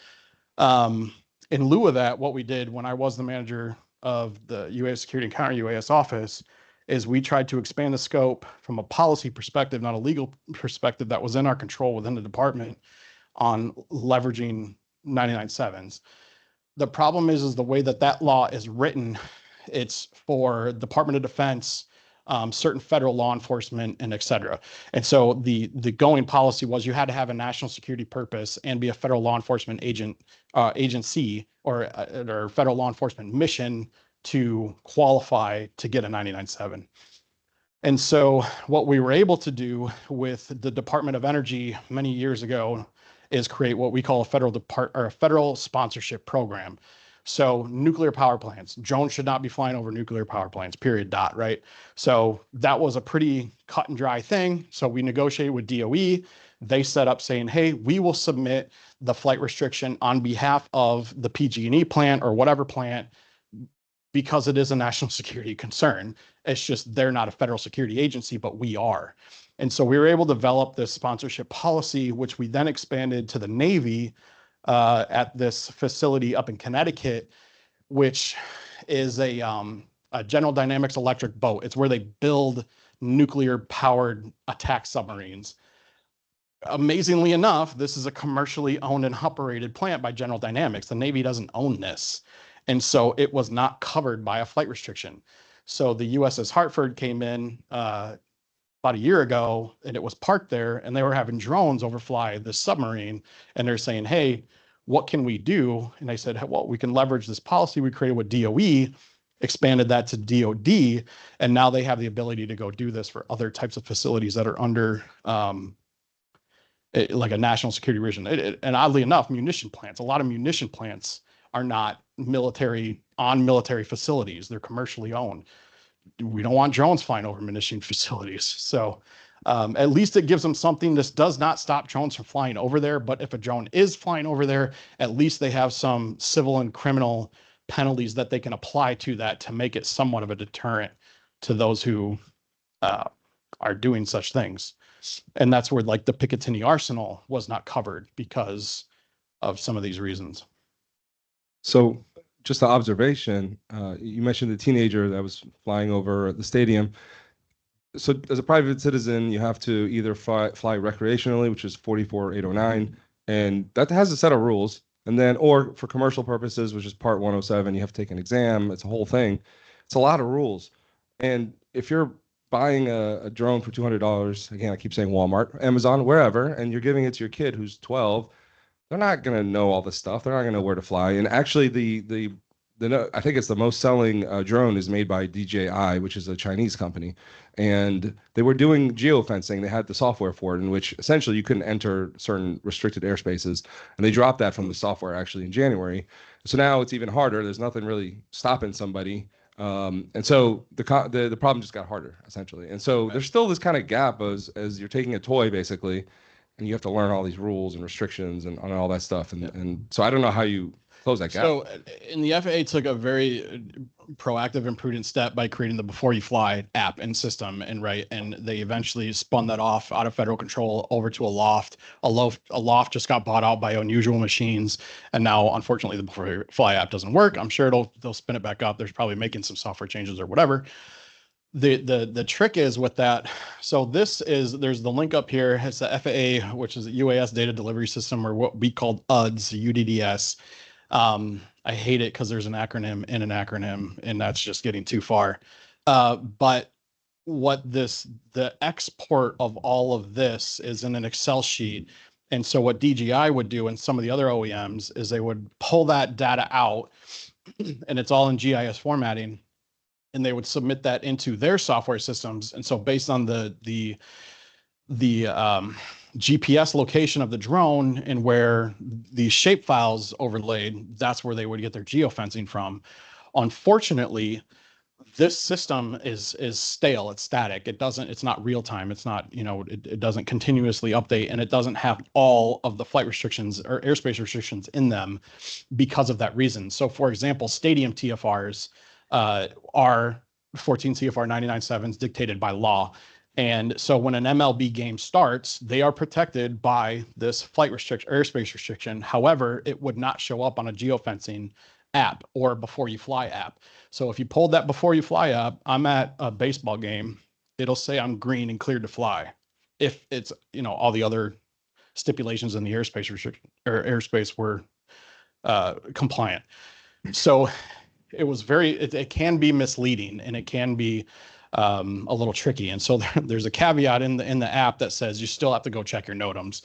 in lieu of that, what we did when I was the manager of the UAS security and counter UAS office is we tried to expand the scope from a policy perspective, not a legal perspective, that was in our control within the department on leveraging 99.7s. The problem is the way that law is written, it's for Department of Defense, certain federal law enforcement, and et cetera. And so the going policy was you had to have a national security purpose and be a federal law enforcement agency or federal law enforcement mission to qualify to get a 99.7. And so what we were able to do with the Department of Energy many years ago is create what we call a federal sponsorship program. So nuclear power plants, drones should not be flying over nuclear power plants, period, dot, right? So that was a pretty cut and dry thing. So we negotiated with DOE. They set up saying, hey, we will submit the flight restriction on behalf of the PG&E plant or whatever plant because it is a national security concern. It's just they're not a federal security agency, but we are. And so we were able to develop this sponsorship policy, which we then expanded to the Navy at this facility up in Connecticut, which is a General Dynamics electric boat. It's where they build nuclear powered attack submarines. Amazingly enough, this is a commercially owned and operated plant by General Dynamics. The Navy doesn't own this. And so it was not covered by a flight restriction. So the USS Hartford came in about a year ago, and it was parked there, and they were having drones overfly this submarine, and they're saying, hey, what can we do? And I said, well, we can leverage this policy we created with DOE, expanded that to DOD, and now they have the ability to go do this for other types of facilities that are under like a national security region. And oddly enough, munition plants, a lot of munition plants are not military facilities. They're commercially owned. We don't want drones flying over munition facilities. So at least it gives them something. This does not stop drones from flying over there, but if a drone is flying over there, at least they have some civil and criminal penalties that they can apply to that to make it somewhat of a deterrent to those who are doing such things. And that's where like the Picatinny Arsenal was not covered because of some of these reasons. So just an observation, you mentioned the teenager that was flying over the stadium. So as a private citizen, you have to either fly recreationally, which is 44,809, and that has a set of rules. And then, or for commercial purposes, which is part 107, you have to take an exam. It's a whole thing. It's a lot of rules. And if you're buying a drone for $200, again, I keep saying Walmart, Amazon, wherever, and you're giving it to your kid who's 12, they're not going to know all this stuff. They're not going to know where to fly. And actually, I think it's the most selling drone is made by DJI, which is a Chinese company. And they were doing geofencing. They had the software for it, in which essentially you couldn't enter certain restricted airspaces. And they dropped that from the software actually in January. So now it's even harder. There's nothing really stopping somebody. And so the problem just got harder, essentially. And so there's still this kind of gap as you're taking a toy, basically, and you have to learn all these rules and restrictions and all that stuff. And so I don't know how you close that gap. So, and the FAA took a very proactive and prudent step by creating the Before You Fly app and system, and they eventually spun that off out of federal control over to Aloft. Aloft just got bought out by Unusual Machines, and now, unfortunately, the Before You Fly app doesn't work. I'm sure they'll spin it back up. There's probably making some software changes or whatever. The trick is with that. So there's the link up here. It's the FAA, which is the UAS data delivery system, or what we called UDS, UDDS. I hate it because there's an acronym in an acronym, and that's just getting too far. But the export of all of this is in an Excel sheet. And so what DJI would do, and some of the other OEMs, is they would pull that data out, and it's all in GIS formatting, and they would submit that into their software systems. And so based on the GPS location of the drone and where the shape files overlaid, that's where they would get their geofencing from. Unfortunately, this system is stale. It's static. It's not real time. It's not, it doesn't continuously update, and it doesn't have all of the flight restrictions or airspace restrictions in them because of that reason. So for example, stadium TFRs are 14 CFR 99.7s dictated by law. And so when an MLB game starts, they are protected by this flight restriction, airspace restriction. However, it would not show up on a geofencing app or Before You Fly app. So if you pulled that Before You Fly app, I'm at a baseball game, it'll say I'm green and cleared to fly. If it's, all the other stipulations in the airspace restriction or airspace were compliant. So it can be misleading, and it can be a little tricky. And so there's a caveat in the app that says you still have to go check your NOTAMs.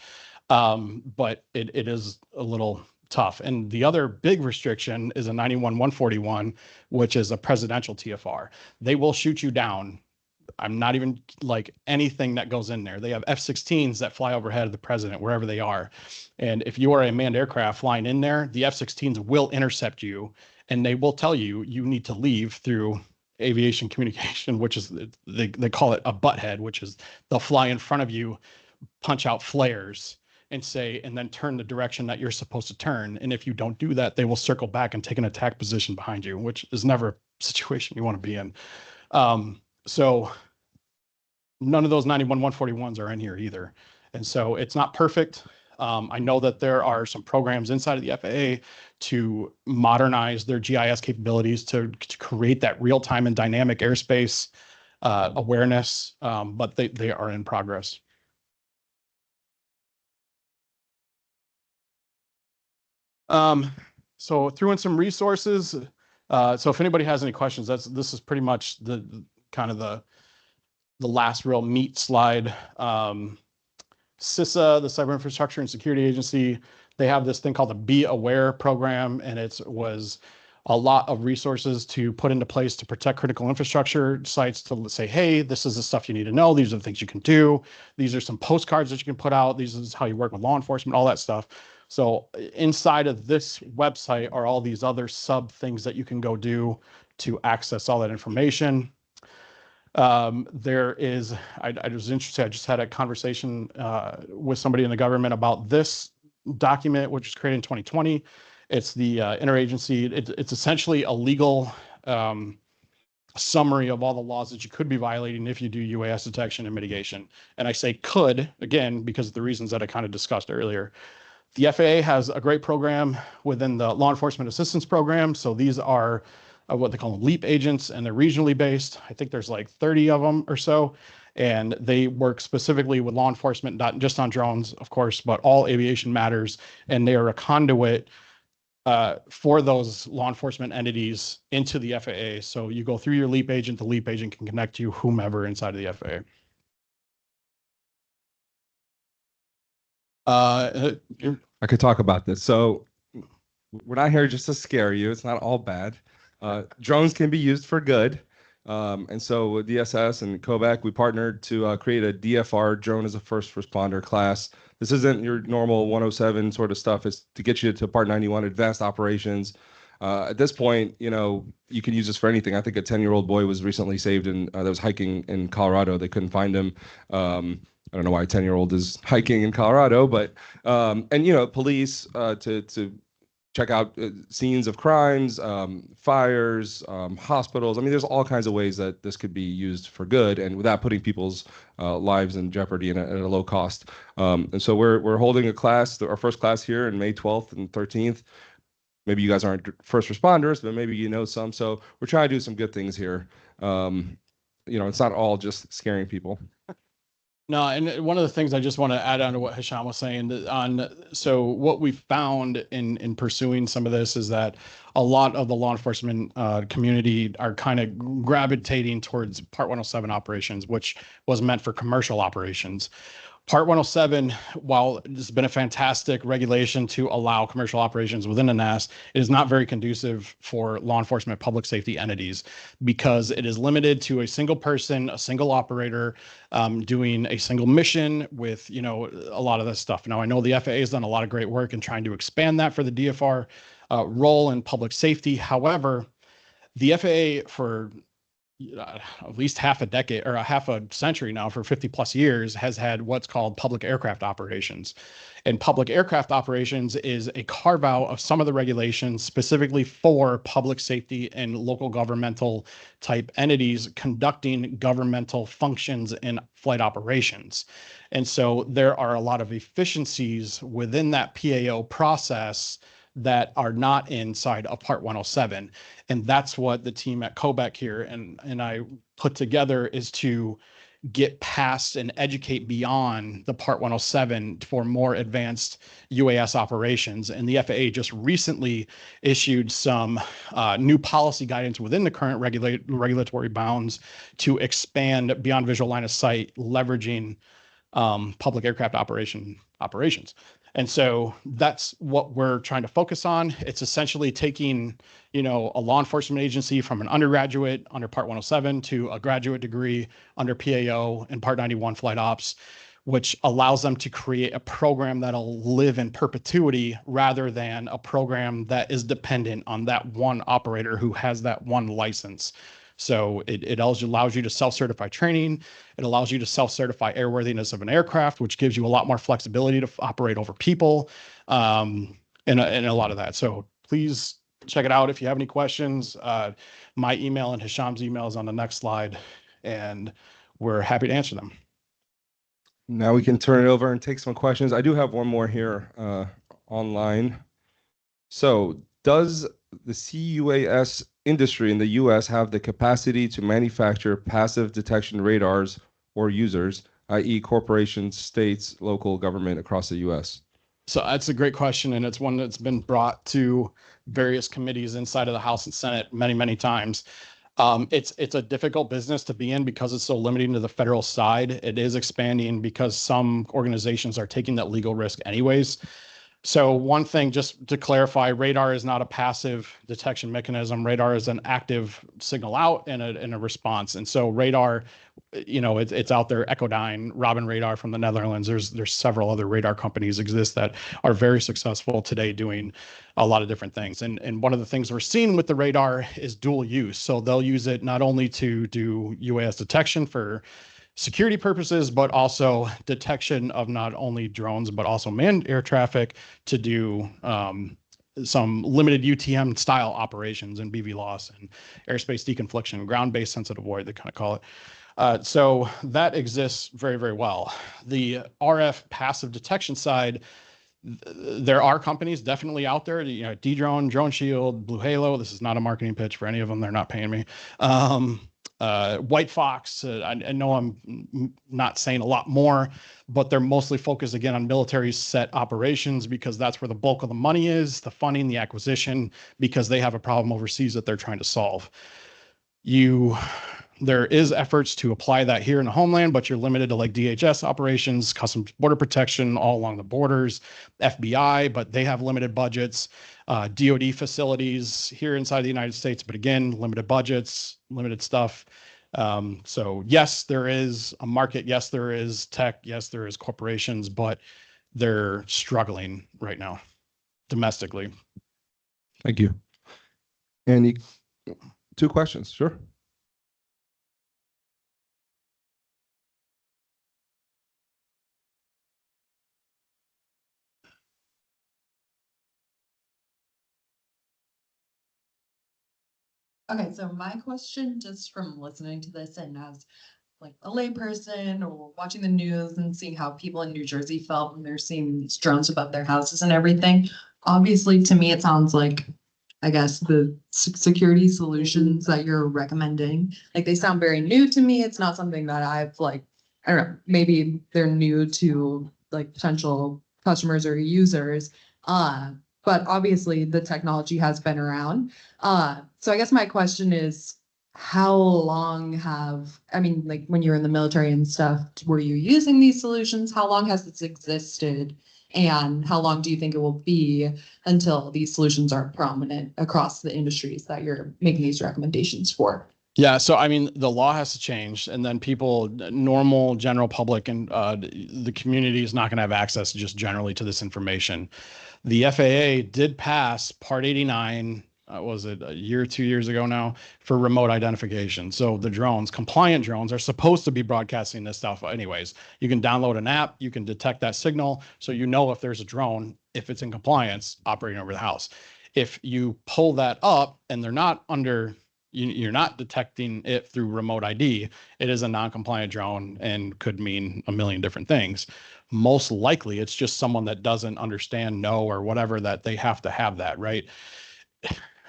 But it is a little tough. And the other big restriction is a 91-141, which is a presidential TFR. They will shoot you down. I'm not even like anything that goes in there. They have F-16s that fly overhead of the president wherever they are. And if you are a manned aircraft flying in there, the F-16s will intercept you, and they will tell you need to leave through aviation communication, which is they call it a butt head, which is they'll fly in front of you, punch out flares, and then turn the direction that you're supposed to turn. And if you don't do that, they will circle back and take an attack position behind you, which is never a situation you want to be in. So none of those 91-141s are in here either. And so it's not perfect. I know that there are some programs inside of the FAA to modernize their GIS capabilities to create that real-time and dynamic airspace awareness, but they are in progress. So threw in some resources. So if anybody has any questions, this is pretty much the kind of the last real meat slide. CISA, the Cyber Infrastructure and Security Agency, they have this thing called the Be Aware program, and it was a lot of resources to put into place to protect critical infrastructure sites, to say, hey, this is the stuff you need to know. These are the things you can do. These are some postcards that you can put out. These is how you work with law enforcement, all that stuff. So inside of this website are all these other sub things that you can go do to access all that information. I was interested. I just had a conversation with somebody in the government about this document, which was created in 2020. It's the interagency. It's essentially a legal summary of all the laws that you could be violating if you do UAS detection and mitigation. And I say could, again, because of the reasons that I kind of discussed earlier. The FAA has a great program within the Law Enforcement Assistance Program. So these are what they call them LEAP agents, and they're regionally based. I think there's like 30 of them or so. And they work specifically with law enforcement, not just on drones, of course, but all aviation matters. And they are a conduit for those law enforcement entities into the FAA. So you go through your LEAP agent, the LEAP agent can connect you whomever inside of the FAA. I could talk about this. So we're not here just to scare you. It's not all bad. Drones can be used for good. And so with DSS and Kovac, we partnered to create a DFR, drone as a first responder class. This isn't your normal 107 sort of stuff. It's to get you to Part 91, advanced operations. At this point, you can use this for anything. I think a 10-year-old boy was recently saved that was hiking in Colorado. They couldn't find him. I don't know why a 10-year-old is hiking in Colorado, but and police to check out scenes of crimes, fires, hospitals. I mean, there's all kinds of ways that this could be used for good and without putting people's lives in jeopardy and at a low cost. And so we're holding a class, our first class here in May 12th and 13th. Maybe you guys aren't first responders, but maybe you know some. So we're trying to do some good things here. It's not all just scaring people. No, and one of the things I just want to add on to what Hisham was saying so what we found in pursuing some of this is that a lot of the law enforcement community are kind of gravitating towards Part 107 operations, which was meant for commercial operations. Part 107, while it's been a fantastic regulation to allow commercial operations within the NAS, it is not very conducive for law enforcement public safety entities because it is limited to a single person, a single operator, doing a single mission with, a lot of this stuff. Now, I know the FAA has done a lot of great work in trying to expand that for the DFR role in public safety. However, the FAA for at least half a decade or a half a century now, for 50 plus years, has had what's called public aircraft operations. And public aircraft operations is a carve out of some of the regulations specifically for public safety and local governmental type entities conducting governmental functions in flight operations. And so there are a lot of efficiencies within that PAO process that are not inside of Part 107. And that's what the team at Kobec here and I put together, is to get past and educate beyond the Part 107 for more advanced UAS operations. And the FAA just recently issued some new policy guidance within the current regulatory bounds to expand beyond visual line of sight, leveraging public aircraft operations. And so that's what we're trying to focus on. It's essentially taking, a law enforcement agency from an undergraduate under Part 107 to a graduate degree under PAO and Part 91 flight ops, which allows them to create a program that'll live in perpetuity rather than a program that is dependent on that one operator who has that one license. So it also allows you to self-certify training. It allows you to self-certify airworthiness of an aircraft, which gives you a lot more flexibility to operate over people, and a lot of that. So please check it out if you have any questions. My email and Hisham's email is on the next slide, and we're happy to answer them. Now we can turn it over and take some questions. I do have one more here online. So does the CUAS industry in the US have the capacity to manufacture passive detection radars or users, i.e. corporations, states, local government across the US? So that's a great question, and it's one that's been brought to various committees inside of the House and Senate many, many times. It's a difficult business to be in because it's so limiting to the federal side. It is expanding because some organizations are taking that legal risk anyways. So one thing, just to clarify, radar is not a passive detection mechanism. Radar is an active signal out and a response. And so radar, it's out there. Echodyne, Robin Radar from the Netherlands. There's several other radar companies exist that are very successful today doing a lot of different things. And one of the things we're seeing with the radar is dual use. So they'll use it not only to do UAS detection for security purposes, but also detection of not only drones, but also manned air traffic to do some limited UTM style operations and BV loss and airspace deconfliction, ground-based sensitive void, they kind of call it. So that exists very, very well. The RF passive detection side, there are companies definitely out there, Dedrone, Drone Shield, Blue Halo. This is not a marketing pitch for any of them. They're not paying me. White Fox, I know I'm not saying a lot more, but they're mostly focused again on military set operations because that's where the bulk of the money is, the funding, the acquisition, because they have a problem overseas that they're trying to solve. There is efforts to apply that here in the homeland, but you're limited to like DHS operations, Customs Border Protection all along the borders, FBI, but they have limited budgets, DoD facilities here inside the United States, but again, limited budgets, limited stuff. So yes, there is a market. Yes, there is tech. Yes, there is corporations, but they're struggling right now domestically. Thank you. Any two questions? Sure. Okay, so my question, just from listening to this and as like a layperson or watching the news and seeing how people in New Jersey felt when they're seeing these drones above their houses and everything. Obviously, to me, it sounds like, I guess, the security solutions that you're recommending, like they sound very new to me. It's not something that I've like, I don't know, maybe they're new to like potential customers or users. Uh, but obviously the technology has been around. So I guess my question is, how long have, I mean, like when you're in the military and stuff, were you using these solutions? How long has this existed? And how long do you think it will be until these solutions are prominent across the industries that you're making these recommendations for? Yeah, so I mean, the law has to change, and then people, normal general public, and the community is not going to have access just generally to this information. The FAA did pass Part 89, was it a year, 2 years ago now, for remote identification. So the drones, compliant drones, are supposed to be broadcasting this stuff anyways. You can download an app, you can detect that signal, so you know if there's a drone, if it's in compliance, operating over the house. If you pull that up and they're not under, you're not detecting it through remote ID, it is a non-compliant drone and could mean a million different things. Most likely it's just someone that doesn't understand, know, or whatever, that they have to have that, right?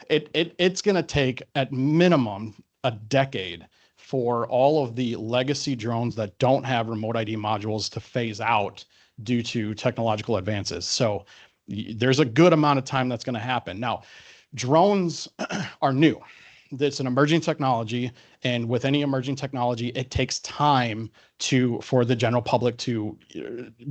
It's going to take at minimum a decade for all of the legacy drones that don't have remote ID modules to phase out due to technological advances. So there's a good amount of time that's going to happen. Now, drones are new. It's an emerging technology, and with any emerging technology, it takes time for the general public to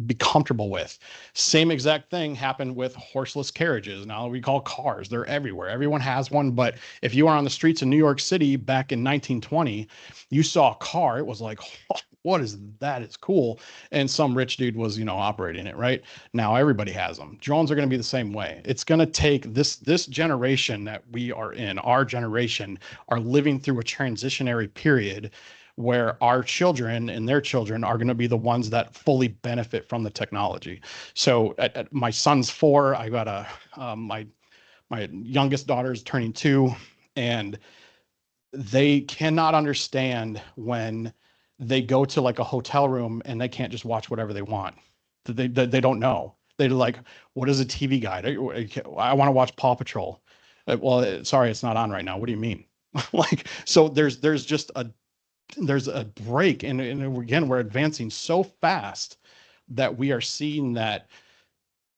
be comfortable with. Same exact thing happened with horseless carriages. Now we call cars. They're everywhere. Everyone has one. But if you were on the streets of New York City back in 1920, you saw a car. It was like, oh, what is that? It's cool. And some rich dude was, operating it, right? Now everybody has them. Drones are going to be the same way. It's going to take this generation that we are in, our generation, are living through a transitionary period where our children and their children are going to be the ones that fully benefit from the technology. So at my son's 4, I got my youngest daughter is turning 2, and they cannot understand when they go to like a hotel room and they can't just watch whatever they want. They don't know. They're like, what is a TV guide? I want to watch Paw Patrol. Well, sorry, it's not on right now. What do you mean? Like, so there's just there's a break, and again, we're advancing so fast that we are seeing that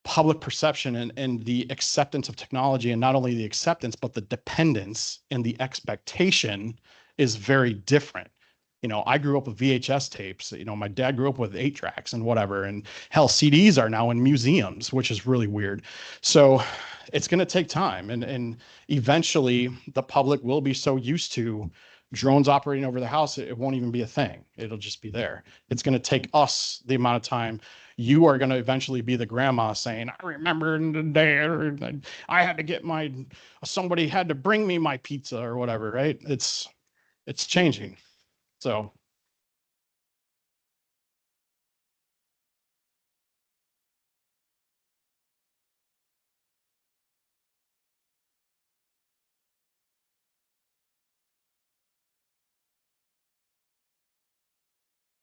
public perception and the acceptance of technology, and not only the acceptance, but the dependence and the expectation is very different. I grew up with VHS tapes. My dad grew up with 8 tracks and whatever. And hell, CDs are now in museums, which is really weird. So it's going to take time. And eventually the public will be so used to drones operating over the house, it won't even be a thing. It'll just be there. It's going to take us the amount of time. You are going to eventually be the grandma saying, I remember in the day I had to get somebody had to bring me my pizza or whatever, right? It's changing. So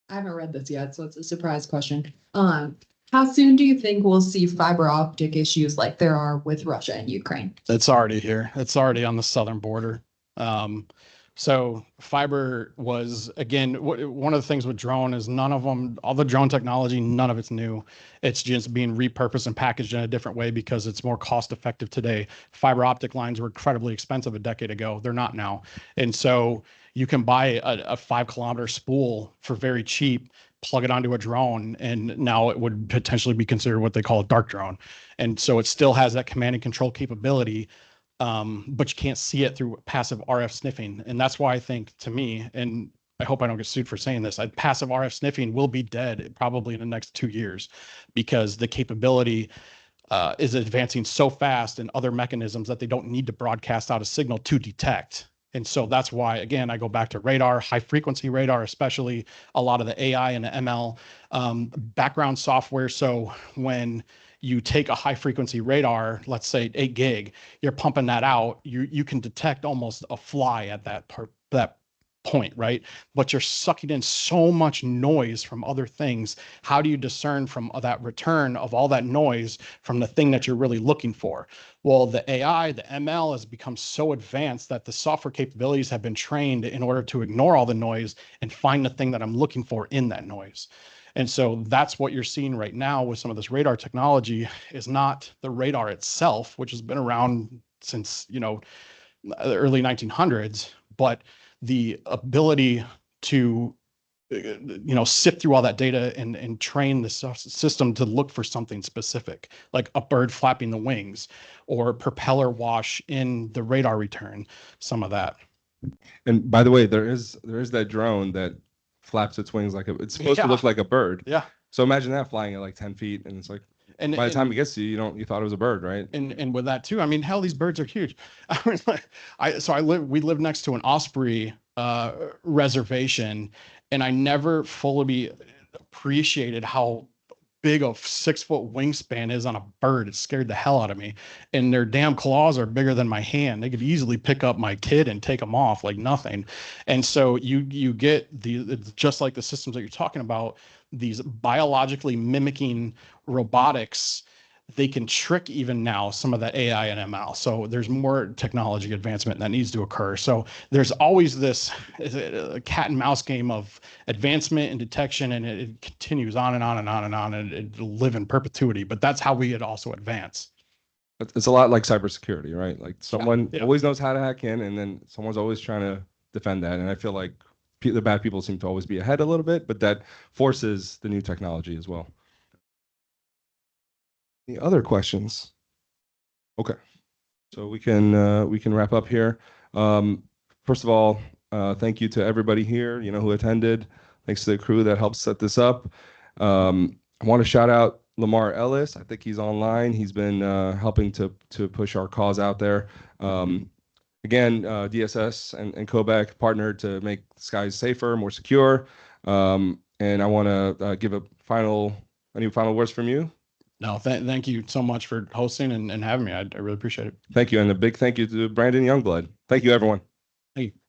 I haven't read this yet, so it's a surprise question. How soon do you think we'll see fiber optic issues like there are with Russia and Ukraine? it's already here. It's already on the southern border. So fiber was, again, one of the things with drone is none of them, all the drone technology, none of it's new. It's just being repurposed and packaged in a different way because it's more cost effective today. Fiber optic lines were incredibly expensive a decade ago. They're not now. And so you can buy a 5 kilometer spool for very cheap, plug it onto a drone, and now it would potentially be considered what they call a dark drone. And so it still has that command and control capability, but you can't see it through passive RF sniffing. And that's why I think, to me, and I hope I don't get sued for saying this, passive RF sniffing will be dead probably in the next 2 years because the capability is advancing so fast in other mechanisms that they don't need to broadcast out a signal to detect. And so that's why, again, I go back to radar, high frequency radar, especially a lot of the AI and the ML background software. So when you take a high frequency radar, let's say 8 gig, you're pumping that out, you can detect almost a fly at that point, right? But you're sucking in so much noise from other things. How do you discern from that return of all that noise from the thing that you're really looking for? Well, the AI, the ML has become so advanced that the software capabilities have been trained in order to ignore all the noise and find the thing that I'm looking for in that noise. And so that's what you're seeing right now with some of this radar technology, is not the radar itself, which has been around since, the early 1900s, but the ability to sift through all that data and train the system to look for something specific, like a bird flapping the wings or propeller wash in the radar return, some of that. And by the way, there is that drone that flaps its wings like it's supposed to look like a bird. Yeah. So imagine that flying at like 10 feet, and it's like, and by the time it gets to you, you thought it was a bird, right? And with that too, I mean, hell, these birds are huge. We live next to an osprey reservation, and I never fully appreciated how big a 6-foot wingspan is on a bird. It scared the hell out of me. And their damn claws are bigger than my hand. They could easily pick up my kid and take them off like nothing. And so you get just like the systems that you're talking about, these biologically mimicking robotics. They can trick even now some of that AI and ML. So there's more technology advancement that needs to occur. So there's always this cat and mouse game of advancement and detection, and it continues on and on and on and on, and it'll live in perpetuity. But that's how we also advance. It's a lot like cybersecurity, right? Like someone Yeah. always knows how to hack in, and then someone's always trying to defend that. And I feel like the bad people seem to always be ahead a little bit, but that forces the new technology as well. Any other questions? Okay, so we can wrap up here. First of all, thank you to everybody here, who attended. Thanks to the crew that helped set this up. I want to shout out Lamar Ellis. I think he's online. He's been helping to push our cause out there. Again, DSS and Quebec partnered to make skies safer, more secure. And I want to give any final words from you? No, thank you so much for hosting and having me. I really appreciate it. Thank you. And a big thank you to Brandon Youngblood. Thank you, everyone. Thank you.